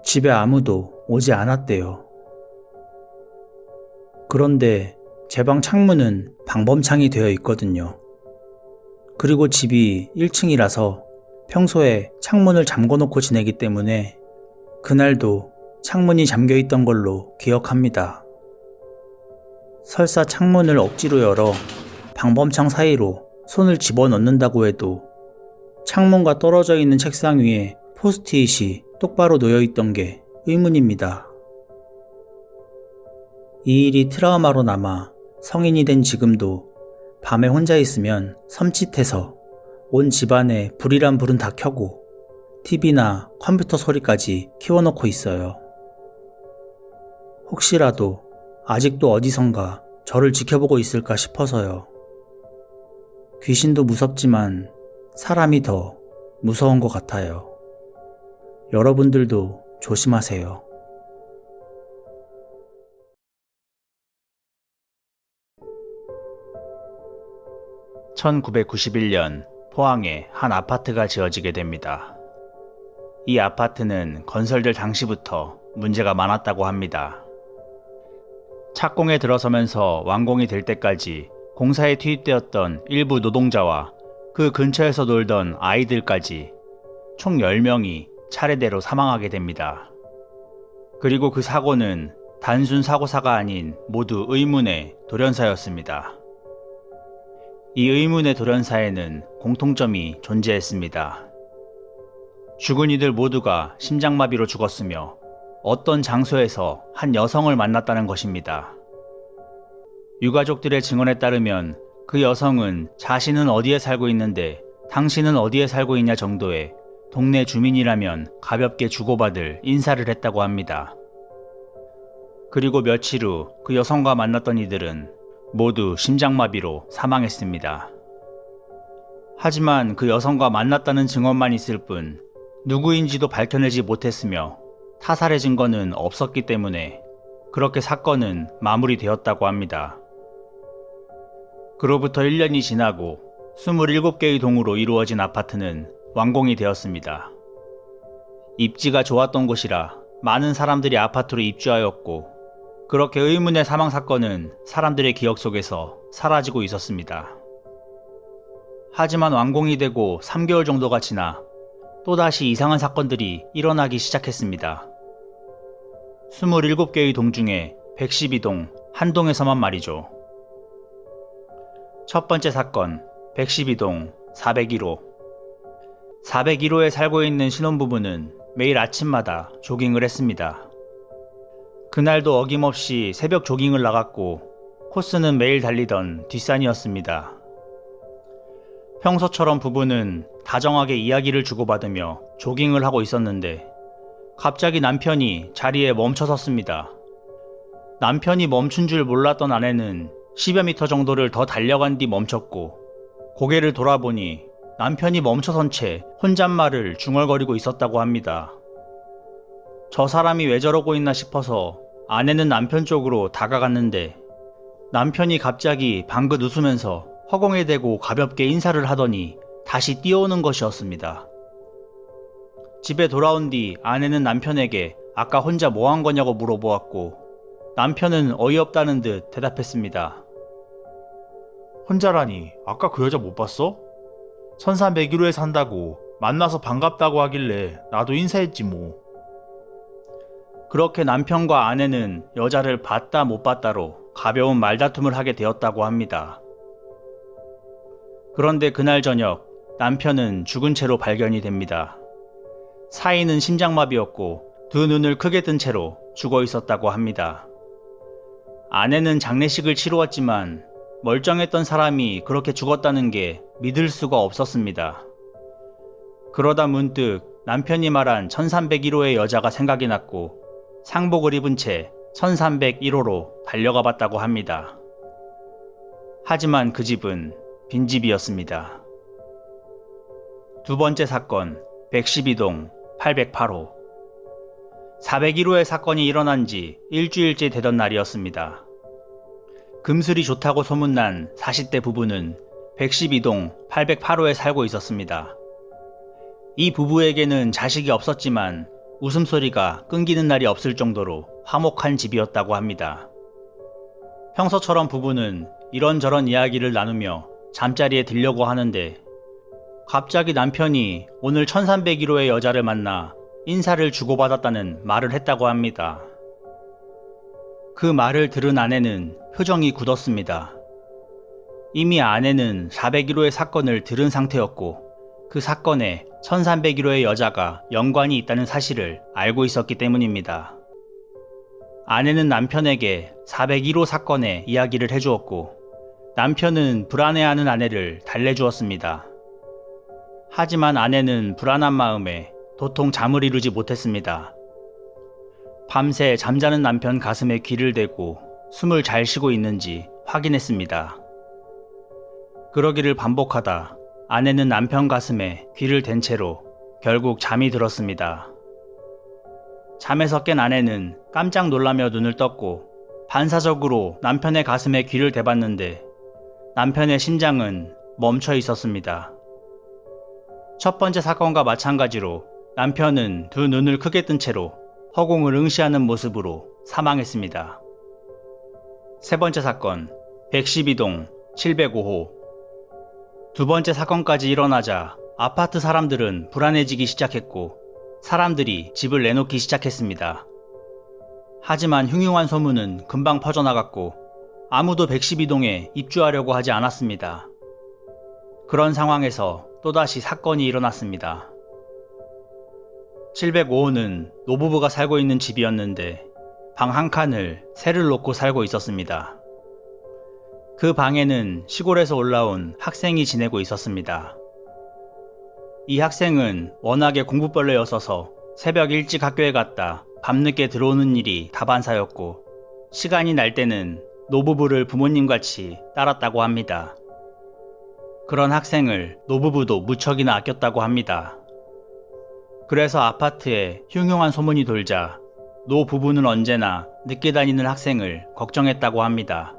집에 아무도 오지 않았대요. 그런데 제 방 창문은 방범창이 되어 있거든요. 그리고 집이 1층이라서 평소에 창문을 잠궈놓고 지내기 때문에 그날도 창문이 잠겨있던 걸로 기억합니다. 설사 창문을 억지로 열어 방범창 사이로 손을 집어넣는다고 해도 창문과 떨어져 있는 책상 위에 포스트잇이 똑바로 놓여있던 게 의문입니다. 이 일이 트라우마로 남아 성인이 된 지금도 밤에 혼자 있으면 섬찟해서 온 집안에 불이란 불은 다 켜고 TV나 컴퓨터 소리까지 키워놓고 있어요. 혹시라도 아직도 어디선가 저를 지켜보고 있을까 싶어서요. 귀신도 무섭지만 사람이 더 무서운 것 같아요. 여러분들도 조심하세요. (1991년) 포항에 한 아파트가 지어지게 됩니다. 이 아파트는 건설될 당시부터 문제가 많았다고 합니다. 착공에 들어서면서 완공이 될 때까지 공사에 투입되었던 일부 노동자와 그 근처에서 놀던 아이들까지 총 10명이 차례대로 사망하게 됩니다. 그리고 그 사고는 단순 사고사가 아닌 모두 의문의 돌연사였습니다. 이 의문의 돌연사에는 공통점이 존재했습니다. 죽은 이들 모두가 심장마비로 죽었으며 어떤 장소에서 한 여성을 만났다는 것입니다. 유가족들의 증언에 따르면 그 여성은 자신은 어디에 살고 있는데 당신은 어디에 살고 있냐 정도의 동네 주민이라면 가볍게 주고받을 인사를 했다고 합니다. 그리고 며칠 후 그 여성과 만났던 이들은 모두 심장마비로 사망했습니다. 하지만 그 여성과 만났다는 증언만 있을 뿐 누구인지도 밝혀내지 못했으며 타살의 증거는 없었기 때문에 그렇게 사건은 마무리되었다고 합니다. 그로부터 1년이 지나고 27개의 동으로 이루어진 아파트는 완공이 되었습니다. 입지가 좋았던 곳이라 많은 사람들이 아파트로 입주하였고 그렇게 의문의 사망 사건은 사람들의 기억 속에서 사라지고 있었습니다. 하지만 완공이 되고 3개월 정도가 지나 또다시 이상한 사건들이 일어나기 시작했습니다. 27개의 동 중에 112동 한 동에서만 말이죠. 첫 번째 사건 112동 401호. 401호에 살고 있는 신혼부부는 매일 아침마다 조깅을 했습니다. 그날도 어김없이 새벽 조깅을 나갔고 코스는 매일 달리던 뒷산이었습니다. 평소처럼 부부는 다정하게 이야기를 주고받으며 조깅을 하고 있었는데 갑자기 남편이 자리에 멈춰 섰습니다. 남편이 멈춘 줄 몰랐던 아내는 10여 미터 정도를 더 달려간 뒤 멈췄고 고개를 돌아보니 남편이 멈춰선 채 혼잣말을 중얼거리고 있었다고 합니다. 저 사람이 왜 저러고 있나 싶어서 아내는 남편 쪽으로 다가갔는데 남편이 갑자기 방긋 웃으면서 허공에 대고 가볍게 인사를 하더니 다시 뛰어오는 것이었습니다. 집에 돌아온 뒤 아내는 남편에게 아까 혼자 뭐 한 거냐고 물어보았고 남편은 어이없다는 듯 대답했습니다. 혼자라니 아까 그 여자 못 봤어? 선산 101호에 산다고 만나서 반갑다고 하길래 나도 인사했지 뭐. 그렇게 남편과 아내는 여자를 봤다 못 봤다로 가벼운 말다툼을 하게 되었다고 합니다. 그런데 그날 저녁 남편은 죽은 채로 발견이 됩니다. 사인은 심장마비였고 두 눈을 크게 뜬 채로 죽어 있었다고 합니다. 아내는 장례식을 치루었지만 멀쩡했던 사람이 그렇게 죽었다는 게 믿을 수가 없었습니다. 그러다 문득 남편이 말한 1301호의 여자가 생각이 났고 상복을 입은 채 1301호로 달려가 봤다고 합니다. 하지만 그 집은 빈집이었습니다. 두 번째 사건 112동 808호. 401호의 사건이 일어난 지 일주일째 되던 날이었습니다. 금슬이 좋다고 소문난 40대 부부는 112동 808호에 살고 있었습니다. 이 부부에게는 자식이 없었지만 웃음소리가 끊기는 날이 없을 정도로 화목한 집이었다고 합니다. 평소처럼 부부는 이런저런 이야기를 나누며 잠자리에 들려고 하는데 갑자기 남편이 오늘 1301호의 여자를 만나 인사를 주고받았다는 말을 했다고 합니다. 그 말을 들은 아내는 표정이 굳었습니다. 이미 아내는 401호의 사건을 들은 상태였고 그 사건에 1301호의 여자가 연관이 있다는 사실을 알고 있었기 때문입니다. 아내는 남편에게 401호 사건의 이야기를 해주었고 남편은 불안해하는 아내를 달래주었습니다. 하지만 아내는 불안한 마음에 도통 잠을 이루지 못했습니다. 밤새 잠자는 남편 가슴에 귀를 대고 숨을 잘 쉬고 있는지 확인했습니다. 그러기를 반복하다 아내는 남편 가슴에 귀를 댄 채로 결국 잠이 들었습니다. 잠에서 깬 아내는 깜짝 놀라며 눈을 떴고 반사적으로 남편의 가슴에 귀를 대봤는데 남편의 심장은 멈춰 있었습니다. 첫 번째 사건과 마찬가지로 남편은 두 눈을 크게 뜬 채로 허공을 응시하는 모습으로 사망했습니다. 세 번째 사건, 112동 705호. 두 번째 사건까지 일어나자 아파트 사람들은 불안해지기 시작했고 사람들이 집을 내놓기 시작했습니다. 하지만 흉흉한 소문은 금방 퍼져나갔고 아무도 112동에 입주하려고 하지 않았습니다. 그런 상황에서 또다시 사건이 일어났습니다. 705호는 노부부가 살고 있는 집이었는데 방 한 칸을 새를 놓고 살고 있었습니다. 그 방에는 시골에서 올라온 학생이 지내고 있었습니다. 이 학생은 워낙에 공부벌레였어서 새벽 일찍 학교에 갔다 밤늦게 들어오는 일이 다반사였고 시간이 날 때는 노부부를 부모님같이 따랐다고 합니다. 그런 학생을 노부부도 무척이나 아꼈다고 합니다. 그래서 아파트에 흉흉한 소문이 돌자 노부부는 언제나 늦게 다니는 학생을 걱정했다고 합니다.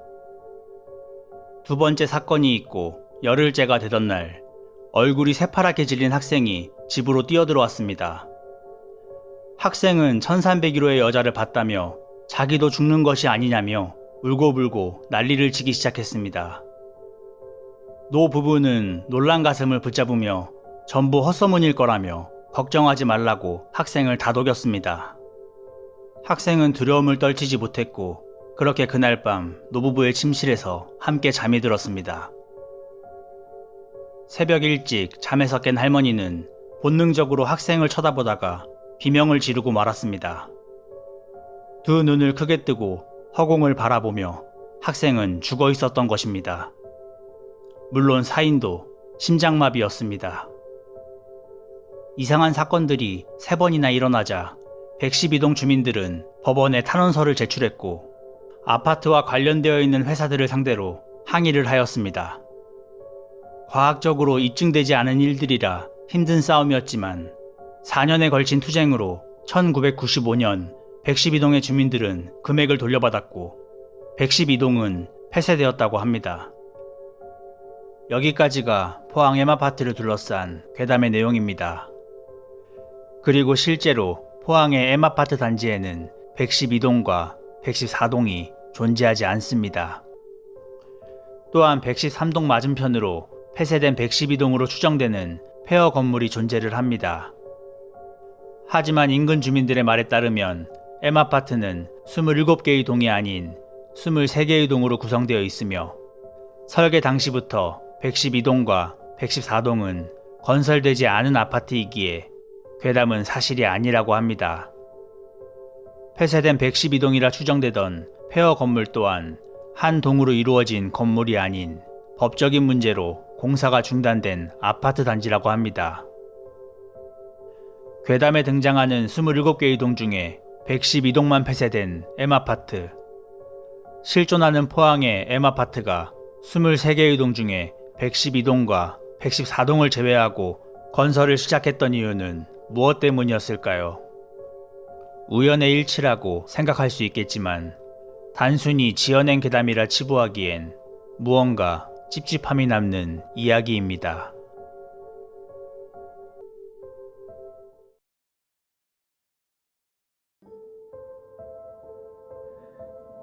두 번째 사건이 있고 열흘째가 되던 날 얼굴이 새파랗게 질린 학생이 집으로 뛰어들어왔습니다. 학생은 1301호의 여자를 봤다며 자기도 죽는 것이 아니냐며 울고불고 난리를 치기 시작했습니다. 노 부부는 놀란 가슴을 붙잡으며 전부 헛소문일 거라며 걱정하지 말라고 학생을 다독였습니다. 학생은 두려움을 떨치지 못했고 그렇게 그날 밤 노부부의 침실에서 함께 잠이 들었습니다. 새벽 일찍 잠에서 깬 할머니는 본능적으로 학생을 쳐다보다가 비명을 지르고 말았습니다. 두 눈을 크게 뜨고 허공을 바라보며 학생은 죽어 있었던 것입니다. 물론 사인도 심장마비였습니다. 이상한 사건들이 3번이나 일어나자 112동 주민들은 법원에 탄원서를 제출했고 아파트와 관련되어 있는 회사들을 상대로 항의를 하였습니다. 과학적으로 입증되지 않은 일들이라 힘든 싸움이었지만 4년에 걸친 투쟁으로 1995년 112동의 주민들은 금액을 돌려받았고 112동은 폐쇄되었다고 합니다. 여기까지가 포항 M아파트를 둘러싼 괴담의 내용입니다. 그리고 실제로 포항의 M아파트 단지에는 112동과 114동이 존재하지 않습니다. 또한 113동 맞은편으로 폐쇄된 112동으로 추정되는 폐허 건물이 존재를 합니다. 하지만 인근 주민들의 말에 따르면 M아파트는 27개의 동이 아닌 23개의 동으로 구성되어 있으며 설계 당시부터 112동과 114동은 건설되지 않은 아파트이기에 괴담은 사실이 아니라고 합니다. 폐쇄된 112동이라 추정되던 폐허 건물 또한 한 동으로 이루어진 건물이 아닌 법적인 문제로 공사가 중단된 아파트 단지라고 합니다. 괴담에 등장하는 27개의 동 중에 112동만 폐쇄된 M아파트. 실존하는 포항의 M아파트가 23개의 동 중에 112동과 114동을 제외하고 건설을 시작했던 이유는 무엇 때문이었을까요? 우연의 일치라고 생각할 수 있겠지만 단순히 지어낸 괴담이라 치부하기엔 무언가 찝찝함이 남는 이야기입니다.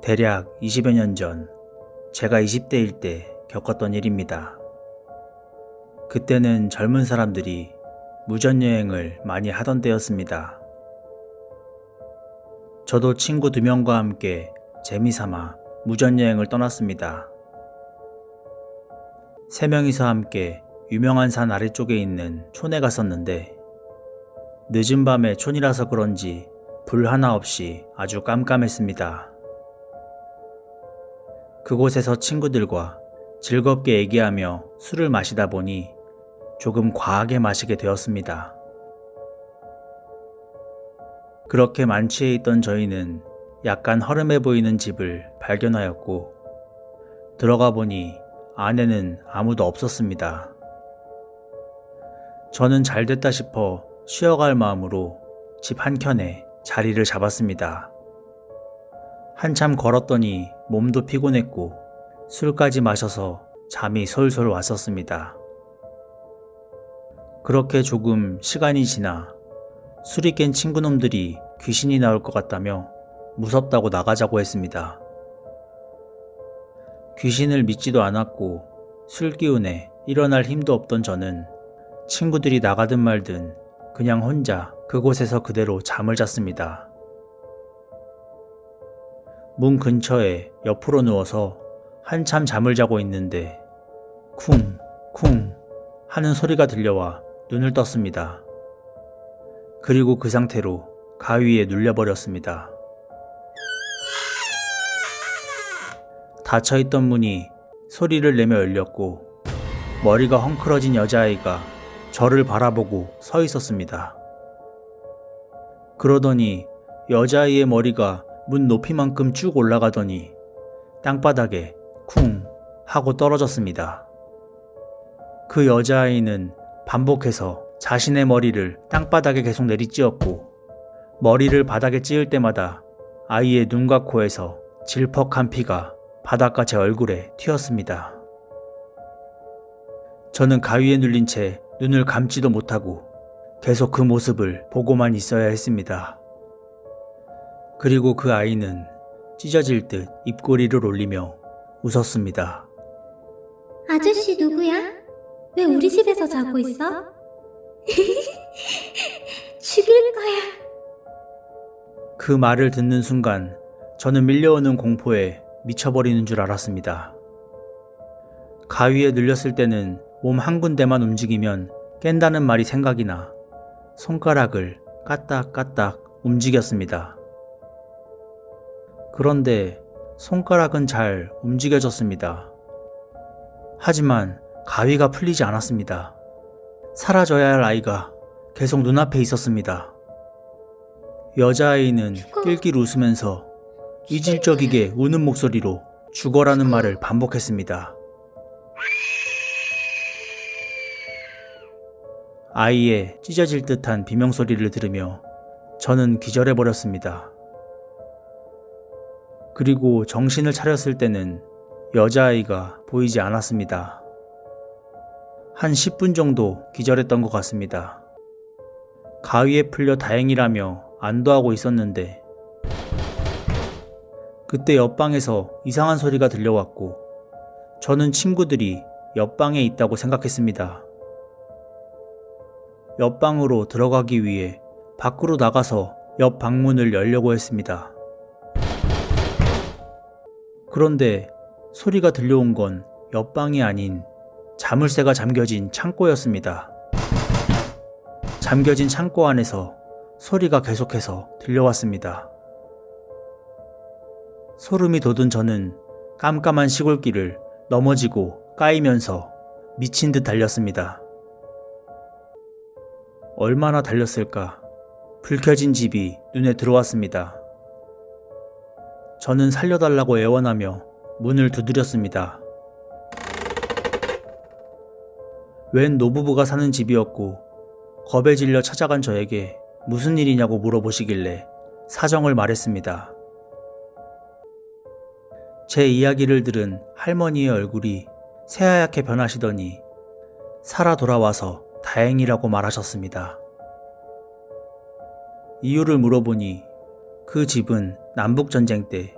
대략 20여 년 전 제가 20대일 때 겪었던 일입니다. 그때는 젊은 사람들이 무전여행을 많이 하던 때였습니다. 저도 친구 2명과 함께 재미삼아 무전여행을 떠났습니다. 3명이서 함께 유명한 산 아래쪽에 있는 촌에 갔었는데 늦은 밤에 촌이라서 그런지 불 하나 없이 아주 깜깜했습니다. 그곳에서 친구들과 즐겁게 얘기하며 술을 마시다 보니 조금 과하게 마시게 되었습니다. 그렇게 만취해 있던 저희는 약간 허름해 보이는 집을 발견하였고 들어가 보니 안에는 아무도 없었습니다. 저는 잘 됐다 싶어 쉬어갈 마음으로 집 한켠에 자리를 잡았습니다. 한참 걸었더니 몸도 피곤했고 술까지 마셔서 잠이 솔솔 왔었습니다. 그렇게 조금 시간이 지나 술이 깬 친구놈들이 귀신이 나올 것 같다며 무섭다고 나가자고 했습니다. 귀신을 믿지도 않았고 술 기운에 일어날 힘도 없던 저는 친구들이 나가든 말든 그냥 혼자 그곳에서 그대로 잠을 잤습니다. 문 근처에 옆으로 누워서 한참 잠을 자고 있는데 쿵, 쿵 하는 소리가 들려와 눈을 떴습니다. 그리고 그 상태로 가위에 눌려버렸습니다. 닫혀있던 문이 소리를 내며 열렸고 머리가 헝클어진 여자아이가 저를 바라보고 서 있었습니다. 그러더니 여자아이의 머리가 문 높이만큼 쭉 올라가더니 땅바닥에 쿵 하고 떨어졌습니다. 그 여자아이는 반복해서 자신의 머리를 땅바닥에 계속 내리찧었고 머리를 바닥에 찧을 때마다 아이의 눈과 코에서 질퍽한 피가 바닥과 제 얼굴에 튀었습니다. 저는 가위에 눌린 채 눈을 감지도 못하고 계속 그 모습을 보고만 있어야 했습니다. 그리고 그 아이는 찢어질 듯 입꼬리를 올리며 웃었습니다. 아저씨 누구야? 왜 우리 집에서 자고 있어? 죽일 거야. 그 말을 듣는 순간 저는 밀려오는 공포에 미쳐버리는 줄 알았습니다. 가위에 눌렸을 때는 몸 한 군데만 움직이면 깬다는 말이 생각이 나 손가락을 까딱까딱 움직였습니다. 그런데 손가락은 잘 움직여졌습니다. 하지만 가위가 풀리지 않았습니다. 사라져야 할 아이가 계속 눈앞에 있었습니다. 여자아이는 낄낄 웃으면서 이질적이게 우는 목소리로 죽어라는 말을 반복했습니다. 아이의 찢어질 듯한 비명소리를 들으며 저는 기절해버렸습니다. 그리고 정신을 차렸을 때는 여자아이가 보이지 않았습니다. 한 10분 정도 기절했던 것 같습니다. 가위에 풀려 다행이라며 안도하고 있었는데 그때 옆방에서 이상한 소리가 들려왔고 저는 친구들이 옆방에 있다고 생각했습니다. 옆방으로 들어가기 위해 밖으로 나가서 옆 방문을 열려고 했습니다. 그런데 소리가 들려온 건 옆방이 아닌 자물쇠가 잠겨진 창고였습니다. 잠겨진 창고 안에서 소리가 계속해서 들려왔습니다. 소름이 돋은 저는 깜깜한 시골길을 넘어지고 까이면서 미친 듯 달렸습니다. 얼마나 달렸을까? 불 켜진 집이 눈에 들어왔습니다. 저는 살려달라고 애원하며 문을 두드렸습니다. 웬 노부부가 사는 집이었고 겁에 질려 찾아간 저에게 무슨 일이냐고 물어보시길래 사정을 말했습니다. 제 이야기를 들은 할머니의 얼굴이 새하얗게 변하시더니 살아 돌아와서 다행이라고 말하셨습니다. 이유를 물어보니 그 집은 남북전쟁 때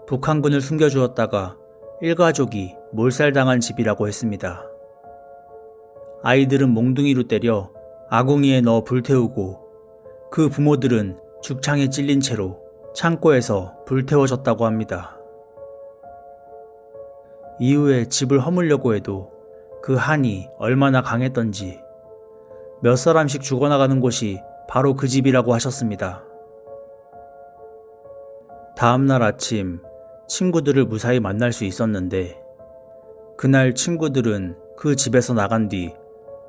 북한군을 숨겨주었다가 일가족이 몰살당한 집이라고 했습니다. 아이들은 몽둥이로 때려 아궁이에 넣어 불태우고 그 부모들은 죽창에 찔린 채로 창고에서 불태워졌다고 합니다. 이후에 집을 허물려고 해도 그 한이 얼마나 강했던지 몇 사람씩 죽어나가는 곳이 바로 그 집이라고 하셨습니다. 다음날 아침 친구들을 무사히 만날 수 있었는데 그날 친구들은 그 집에서 나간 뒤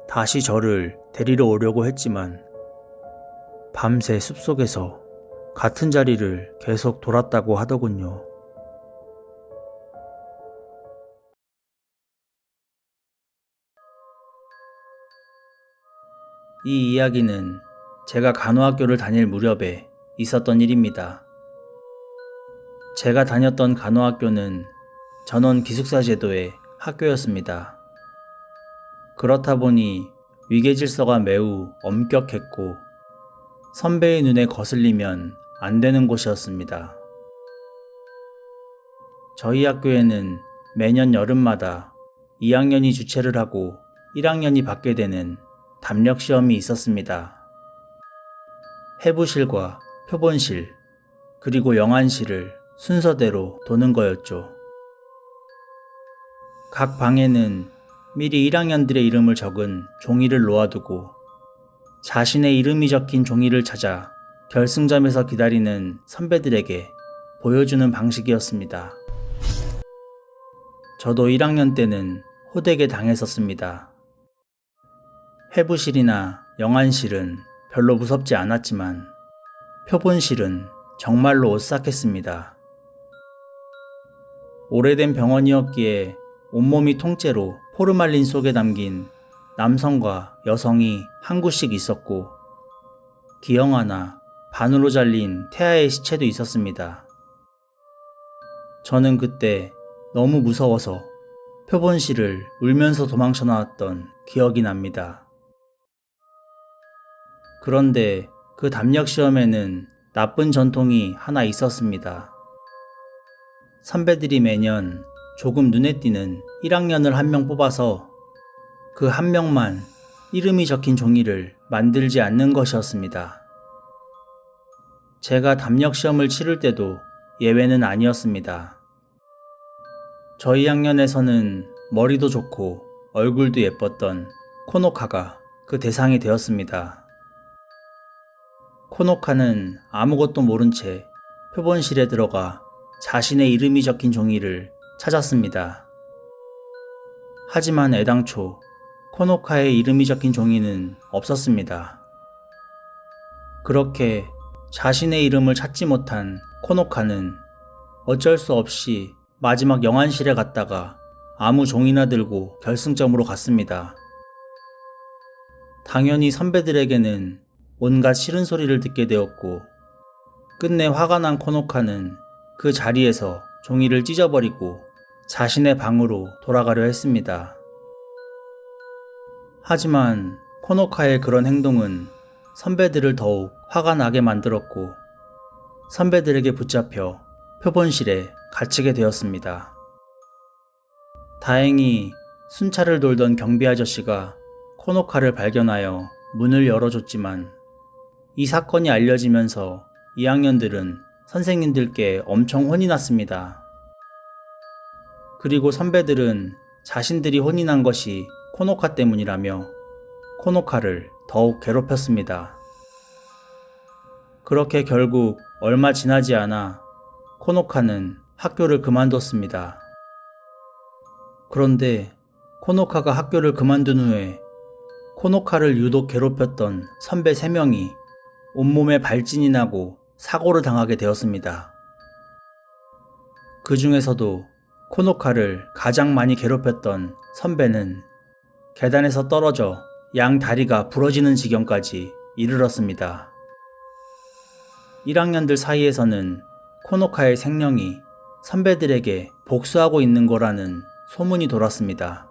다시 저를 데리러 오려고 했지만 밤새 숲속에서 같은 자리를 계속 돌았다고 하더군요. 이 이야기는 제가 간호학교를 다닐 무렵에 있었던 일입니다. 제가 다녔던 간호학교는 전원 기숙사 제도의 학교였습니다. 그렇다 보니 위계질서가 매우 엄격했고 선배의 눈에 거슬리면 안 되는 곳이었습니다. 저희 학교에는 매년 여름마다 2학년이 주최를 하고 1학년이 받게 되는 담력 시험이 있었습니다. 해부실과 표본실, 그리고 영안실을 순서대로 도는 거였죠. 각 방에는 미리 1학년들의 이름을 적은 종이를 놓아두고 자신의 이름이 적힌 종이를 찾아 결승점에서 기다리는 선배들에게 보여주는 방식이었습니다. 저도 1학년 때는 호되게 당했었습니다. 해부실이나 영안실은 별로 무섭지 않았지만 표본실은 정말로 오싹했습니다. 오래된 병원이었기에 온몸이 통째로 포르말린 속에 담긴 남성과 여성이 한 구씩 있었고 기형아나 반으로 잘린 태아의 시체도 있었습니다. 저는 그때 너무 무서워서 표본실을 울면서 도망쳐 나왔던 기억이 납니다. 그런데 그 담력 시험에는 나쁜 전통이 하나 있었습니다. 선배들이 매년 조금 눈에 띄는 1학년을 한 명 뽑아서 그 한 명만 이름이 적힌 종이를 만들지 않는 것이었습니다. 제가 담력 시험을 치를 때도 예외는 아니었습니다. 저희 학년에서는 머리도 좋고 얼굴도 예뻤던 코노카가 그 대상이 되었습니다. 코노카는 아무것도 모른 채 표본실에 들어가 자신의 이름이 적힌 종이를 찾았습니다. 하지만 애당초 코노카의 이름이 적힌 종이는 없었습니다. 그렇게 자신의 이름을 찾지 못한 코노카는 어쩔 수 없이 마지막 영안실에 갔다가 아무 종이나 들고 결승점으로 갔습니다. 당연히 선배들에게는 온갖 싫은 소리를 듣게 되었고 끝내 화가 난 코노카는 그 자리에서 종이를 찢어버리고 자신의 방으로 돌아가려 했습니다. 하지만 코노카의 그런 행동은 선배들을 더욱 화가 나게 만들었고 선배들에게 붙잡혀 표본실에 갇히게 되었습니다. 다행히 순찰을 돌던 경비 아저씨가 코노카를 발견하여 문을 열어줬지만 이 사건이 알려지면서 2학년들은 선생님들께 엄청 혼이 났습니다. 그리고 선배들은 자신들이 혼이 난 것이 코노카 때문이라며 코노카를 더욱 괴롭혔습니다. 그렇게 결국 얼마 지나지 않아 코노카는 학교를 그만뒀습니다. 그런데 코노카가 학교를 그만둔 후에 코노카를 유독 괴롭혔던 선배 3명이 온몸에 발진이 나고 사고를 당하게 되었습니다. 그 중에서도 코노카를 가장 많이 괴롭혔던 선배는 계단에서 떨어져 양 다리가 부러지는 지경까지 이르렀습니다. 1학년들 사이에서는 코노카의 생명이 선배들에게 복수하고 있는 거라는 소문이 돌았습니다.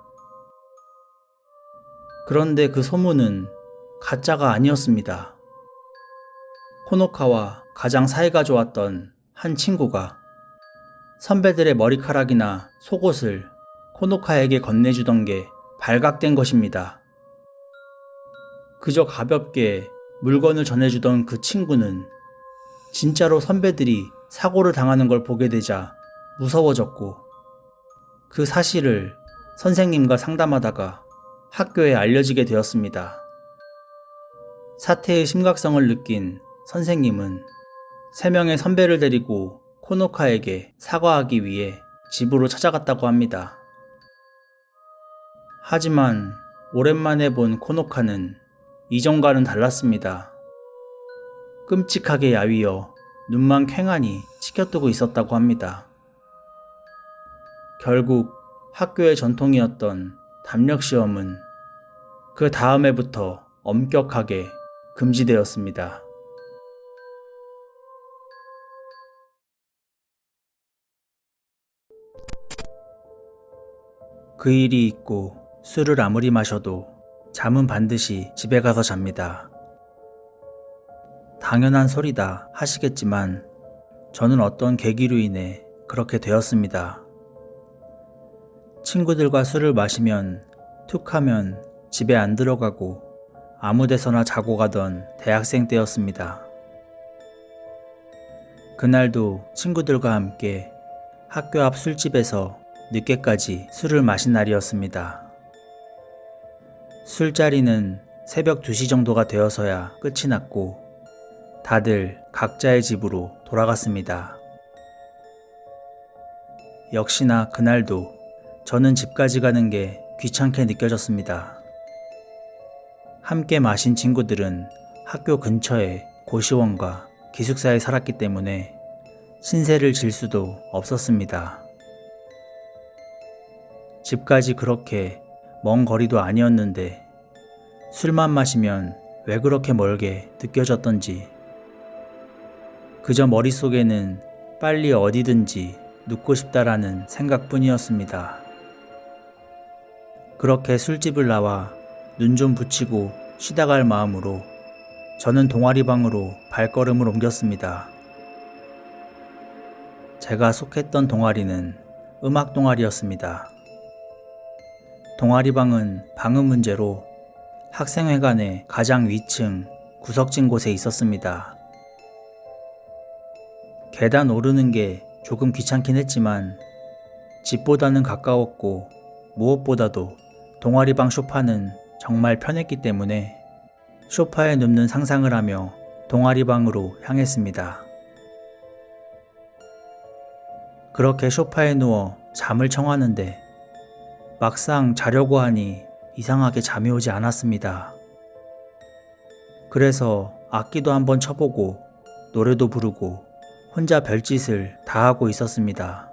그런데 그 소문은 가짜가 아니었습니다. 코노카와 가장 사이가 좋았던 한 친구가 선배들의 머리카락이나 속옷을 코노카에게 건네주던 게 발각된 것입니다. 그저 가볍게 물건을 전해주던 그 친구는 진짜로 선배들이 사고를 당하는 걸 보게 되자 무서워졌고, 그 사실을 선생님과 상담하다가 학교에 알려지게 되었습니다. 사태의 심각성을 느낀 선생님은 3명의 선배를 데리고 코노카에게 사과하기 위해 집으로 찾아갔다고 합니다. 하지만 오랜만에 본 코노카는 이전과는 달랐습니다. 끔찍하게 야위어 눈만 퀭하니 치켜뜨고 있었다고 합니다. 결국 학교의 전통이었던 담력시험은 그 다음 해부터 엄격하게 금지되었습니다. 그 일이 있고 술을 아무리 마셔도 잠은 반드시 집에 가서 잡니다. 당연한 소리다 하시겠지만 저는 어떤 계기로 인해 그렇게 되었습니다. 친구들과 술을 마시면 툭 하면 집에 안 들어가고 아무 데서나 자고 가던 대학생 때였습니다. 그날도 친구들과 함께 학교 앞 술집에서 늦게까지 술을 마신 날이었습니다. 술자리는 새벽 2시 정도가 되어서야 끝이 났고 다들 각자의 집으로 돌아갔습니다. 역시나 그날도 저는 집까지 가는 게 귀찮게 느껴졌습니다. 함께 마신 친구들은 학교 근처에 고시원과 기숙사에 살았기 때문에 신세를 질 수도 없었습니다. 집까지 그렇게 먼 거리도 아니었는데 술만 마시면 왜 그렇게 멀게 느껴졌던지, 그저 머릿속에는 빨리 어디든지 눕고 싶다라는 생각뿐이었습니다. 그렇게 술집을 나와 눈 좀 붙이고 쉬다 갈 마음으로 저는 동아리방으로 발걸음을 옮겼습니다. 제가 속했던 동아리는 음악 동아리였습니다. 동아리방은 방음 문제로 학생회관의 가장 위층 구석진 곳에 있었습니다. 계단 오르는 게 조금 귀찮긴 했지만 집보다는 가까웠고 무엇보다도 동아리방 소파는 정말 편했기 때문에 소파에 눕는 상상을 하며 동아리방으로 향했습니다. 그렇게 소파에 누워 잠을 청하는데 막상 자려고 하니 이상하게 잠이 오지 않았습니다. 그래서 악기도 한번 쳐보고 노래도 부르고 혼자 별짓을 다 하고 있었습니다.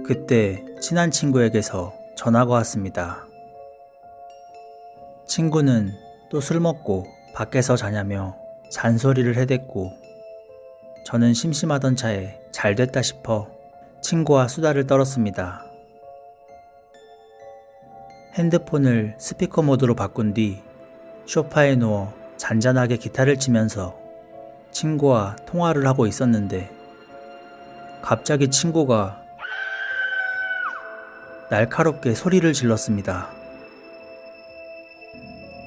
그때 친한 친구에게서 전화가 왔습니다. 친구는 또 술 먹고 밖에서 자냐며 잔소리를 해댔고 저는 심심하던 차에 잘 됐다 싶어 친구와 수다를 떨었습니다. 핸드폰을 스피커 모드로 바꾼 뒤 소파에 누워 잔잔하게 기타를 치면서 친구와 통화를 하고 있었는데 갑자기 친구가 날카롭게 소리를 질렀습니다.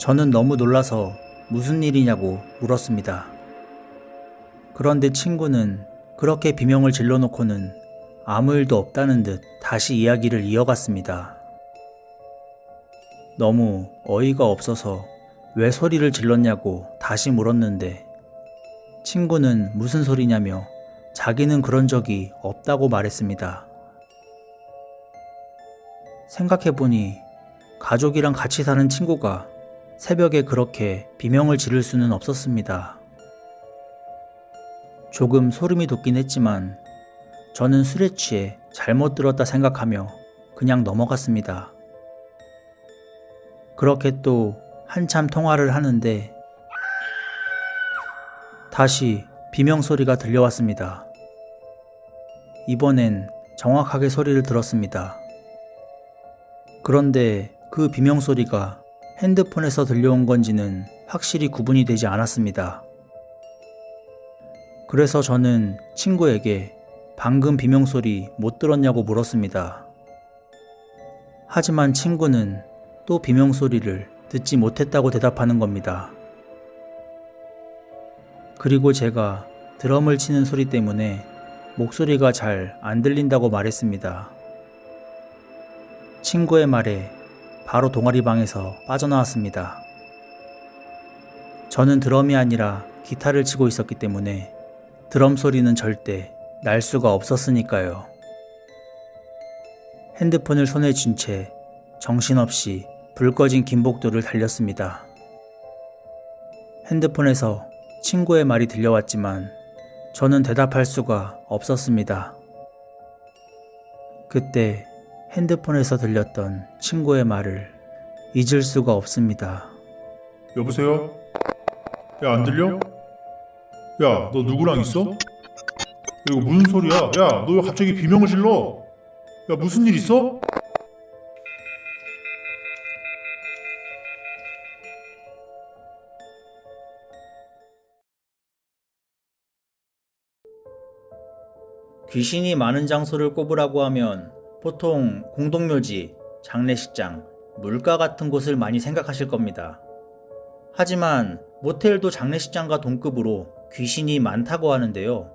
저는 너무 놀라서 무슨 일이냐고 물었습니다. 그런데 친구는 그렇게 비명을 질러놓고는 아무 일도 없다는 듯 다시 이야기를 이어갔습니다. 너무 어이가 없어서 왜 소리를 질렀냐고 다시 물었는데 친구는 무슨 소리냐며 자기는 그런 적이 없다고 말했습니다. 생각해보니 가족이랑 같이 사는 친구가 새벽에 그렇게 비명을 지를 수는 없었습니다. 조금 소름이 돋긴 했지만 저는 술에 취해 잘못 들었다 생각하며 그냥 넘어갔습니다. 그렇게 또 한참 통화를 하는데 다시 비명 소리가 들려왔습니다. 이번엔 정확하게 소리를 들었습니다. 그런데 그 비명 소리가 핸드폰에서 들려온 건지는 확실히 구분이 되지 않았습니다. 그래서 저는 친구에게 방금 비명소리 못 들었냐고 물었습니다. 하지만 친구는 또 비명소리를 듣지 못했다고 대답하는 겁니다. 그리고 제가 드럼을 치는 소리 때문에 목소리가 잘 안 들린다고 말했습니다. 친구의 말에 바로 동아리방에서 빠져나왔습니다. 저는 드럼이 아니라 기타를 치고 있었기 때문에 드럼 소리는 절대 날 수가 없었으니까요. 핸드폰을 손에 쥔 채 정신없이 불 꺼진 김복도를 달렸습니다. 핸드폰에서 친구의 말이 들려왔지만 저는 대답할 수가 없었습니다. 그때 핸드폰에서 들렸던 친구의 말을 잊을 수가 없습니다. 여보세요? 야, 안 들려? 야, 너 누구랑 있어? 야, 이거 무슨 소리야? 야, 너 왜 갑자기 비명을 질러? 야, 무슨 일 있어? 귀신이 많은 장소를 꼽으라고 하면 보통 공동묘지, 장례식장, 물가 같은 곳을 많이 생각하실 겁니다. 하지만 모텔도 장례식장과 동급으로 귀신이 많다고 하는데요.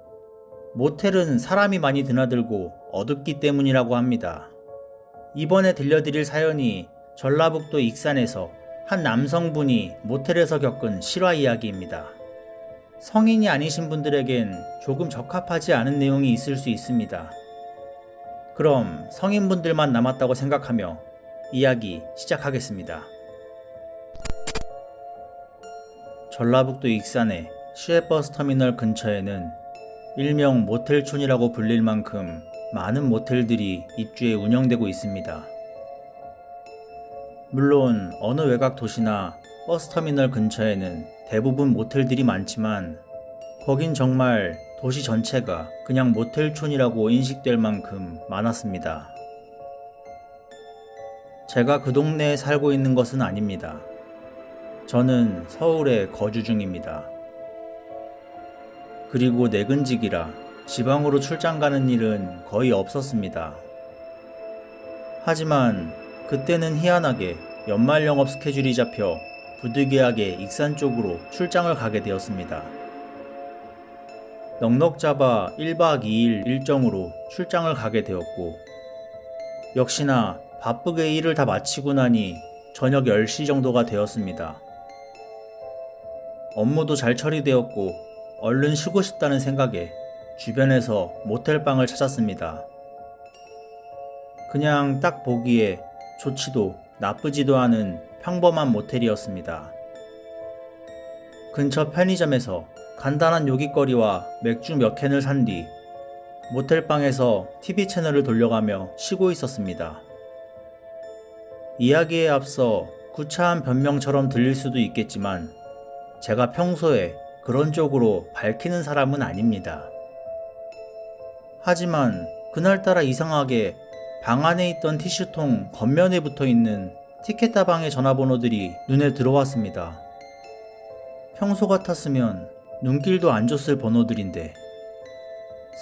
모텔은 사람이 많이 드나들고 어둡기 때문이라고 합니다. 이번에 들려드릴 사연이 전라북도 익산에서 한 남성분이 모텔에서 겪은 실화 이야기입니다. 성인이 아니신 분들에겐 조금 적합하지 않은 내용이 있을 수 있습니다. 그럼 성인분들만 남았다고 생각하며 이야기 시작하겠습니다. 전라북도 익산의 시외버스터미널 근처에는 일명 모텔촌이라고 불릴 만큼 많은 모텔들이 입주해 운영되고 있습니다. 물론 어느 외곽 도시나 버스터미널 근처에는 대부분 모텔들이 많지만 거긴 정말 도시 전체가 그냥 모텔촌이라고 인식될 만큼 많았습니다. 제가 그 동네에 살고 있는 것은 아닙니다. 저는 서울에 거주 중입니다. 그리고 내근직이라 지방으로 출장 가는 일은 거의 없었습니다. 하지만 그때는 희한하게 연말 영업 스케줄이 잡혀 부득이하게 익산 쪽으로 출장을 가게 되었습니다. 넉넉 잡아 1박 2일 일정으로 출장을 가게 되었고 역시나 바쁘게 일을 다 마치고 나니 저녁 10시 정도가 되었습니다. 업무도 잘 처리되었고 얼른 쉬고 싶다는 생각에 주변에서 모텔방을 찾았습니다. 그냥 딱 보기에 좋지도 나쁘지도 않은 평범한 모텔이었습니다. 근처 편의점에서 간단한 요깃거리와 맥주 몇 캔을 산 뒤 모텔방에서 TV 채널을 돌려가며 쉬고 있었습니다. 이야기에 앞서 구차한 변명처럼 들릴 수도 있겠지만 제가 평소에 그런 쪽으로 밝히는 사람은 아닙니다. 하지만 그날따라 이상하게 방 안에 있던 티슈통 겉면에 붙어있는 티켓다방의 전화번호들이 눈에 들어왔습니다. 평소 같았으면 눈길도 안 줬을 번호들인데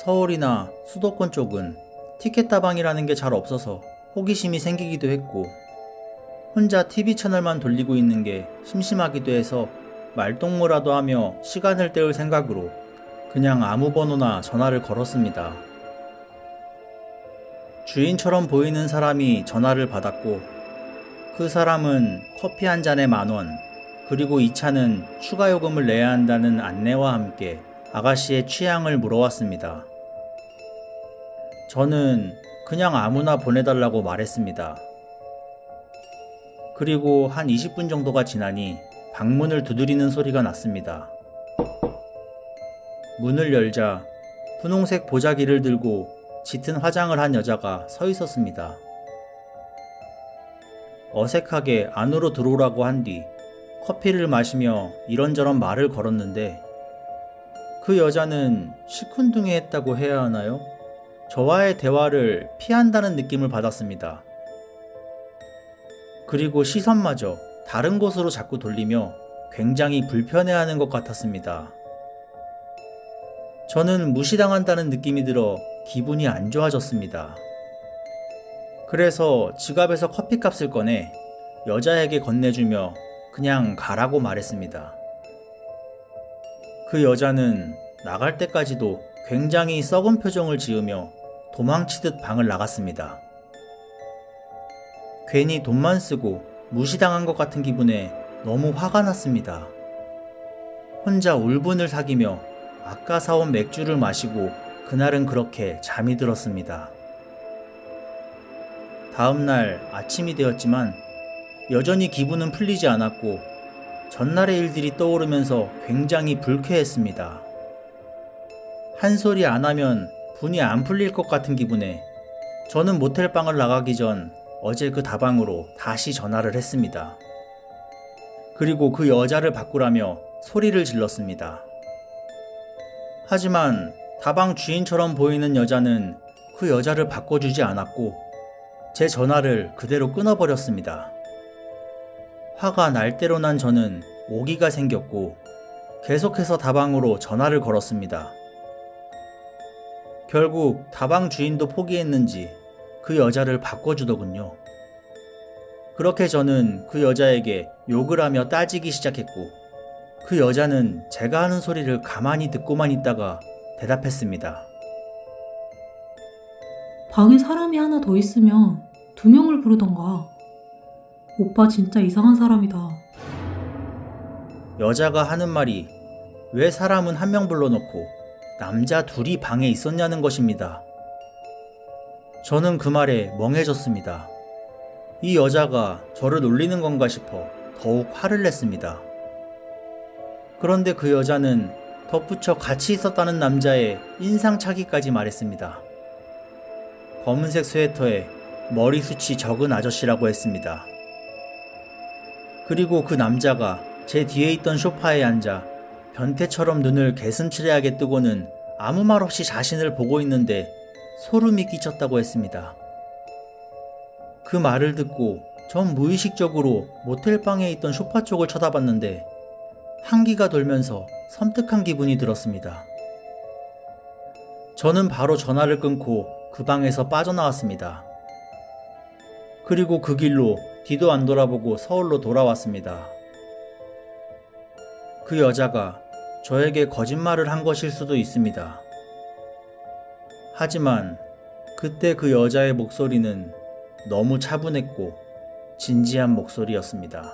서울이나 수도권 쪽은 티켓다방이라는 게 잘 없어서 호기심이 생기기도 했고 혼자 TV 채널만 돌리고 있는 게 심심하기도 해서 말동무라도 하며 시간을 때울 생각으로 그냥 아무 번호나 전화를 걸었습니다. 주인처럼 보이는 사람이 전화를 받았고 그 사람은 커피 한 잔에 10,000원 그리고 이 차는 추가 요금을 내야 한다는 안내와 함께 아가씨의 취향을 물어왔습니다. 저는 그냥 아무나 보내달라고 말했습니다. 그리고 한 20분 정도가 지나니 방문을 두드리는 소리가 났습니다. 문을 열자 분홍색 보자기를 들고 짙은 화장을 한 여자가 서 있었습니다. 어색하게 안으로 들어오라고 한 뒤 커피를 마시며 이런저런 말을 걸었는데 그 여자는 시큰둥해했다고 해야 하나요? 저와의 대화를 피한다는 느낌을 받았습니다. 그리고 시선마저 다른 곳으로 자꾸 돌리며 굉장히 불편해하는 것 같았습니다. 저는 무시당한다는 느낌이 들어 기분이 안 좋아졌습니다. 그래서 지갑에서 커피값을 꺼내 여자에게 건네주며 그냥 가라고 말했습니다. 그 여자는 나갈 때까지도 굉장히 썩은 표정을 지으며 도망치듯 방을 나갔습니다. 괜히 돈만 쓰고 무시당한 것 같은 기분에 너무 화가 났습니다. 혼자 울분을 사귀며 아까 사온 맥주를 마시고 그날은 그렇게 잠이 들었습니다. 다음날 아침이 되었지만 여전히 기분은 풀리지 않았고 전날의 일들이 떠오르면서 굉장히 불쾌했습니다. 한 소리 안 하면 분이 안 풀릴 것 같은 기분에 저는 모텔방을 나가기 전 어제 그 다방으로 다시 전화를 했습니다. 그리고 그 여자를 바꾸라며 소리를 질렀습니다. 하지만 다방 주인처럼 보이는 여자는 그 여자를 바꿔주지 않았고 제 전화를 그대로 끊어버렸습니다. 화가 날 대로 난 저는 오기가 생겼고 계속해서 다방으로 전화를 걸었습니다. 결국 다방 주인도 포기했는지 그 여자를 바꿔주더군요. 그렇게 저는 그 여자에게 욕을 하며 따지기 시작했고 그 여자는 제가 하는 소리를 가만히 듣고만 있다가 대답했습니다. 방에 사람이 하나 더 있으면 2명을 부르던가. 오빠 진짜 이상한 사람이다. 여자가 하는 말이 왜 사람은 1명 불러놓고 남자 2이 방에 있었냐는 것입니다. 저는 그 말에 멍해졌습니다. 이 여자가 저를 놀리는 건가 싶어 더욱 화를 냈습니다. 그런데 그 여자는 덧붙여 같이 있었다는 남자의 인상착의까지 말했습니다. 검은색 스웨터에 머리숱이 적은 아저씨라고 했습니다. 그리고 그 남자가 제 뒤에 있던 소파에 앉아 변태처럼 눈을 개슴츠레하게 뜨고는 아무 말 없이 자신을 보고 있는데 소름이 끼쳤다고 했습니다. 그 말을 듣고 전 무의식적으로 모텔방에 있던 소파 쪽을 쳐다봤는데 한기가 돌면서 섬뜩한 기분이 들었습니다. 저는 바로 전화를 끊고 그 방에서 빠져나왔습니다. 그리고 그 길로 뒤도 안 돌아보고 서울로 돌아왔습니다. 그 여자가 저에게 거짓말을 한 것일 수도 있습니다. 하지만 그때 그 여자의 목소리는 너무 차분했고 진지한 목소리였습니다.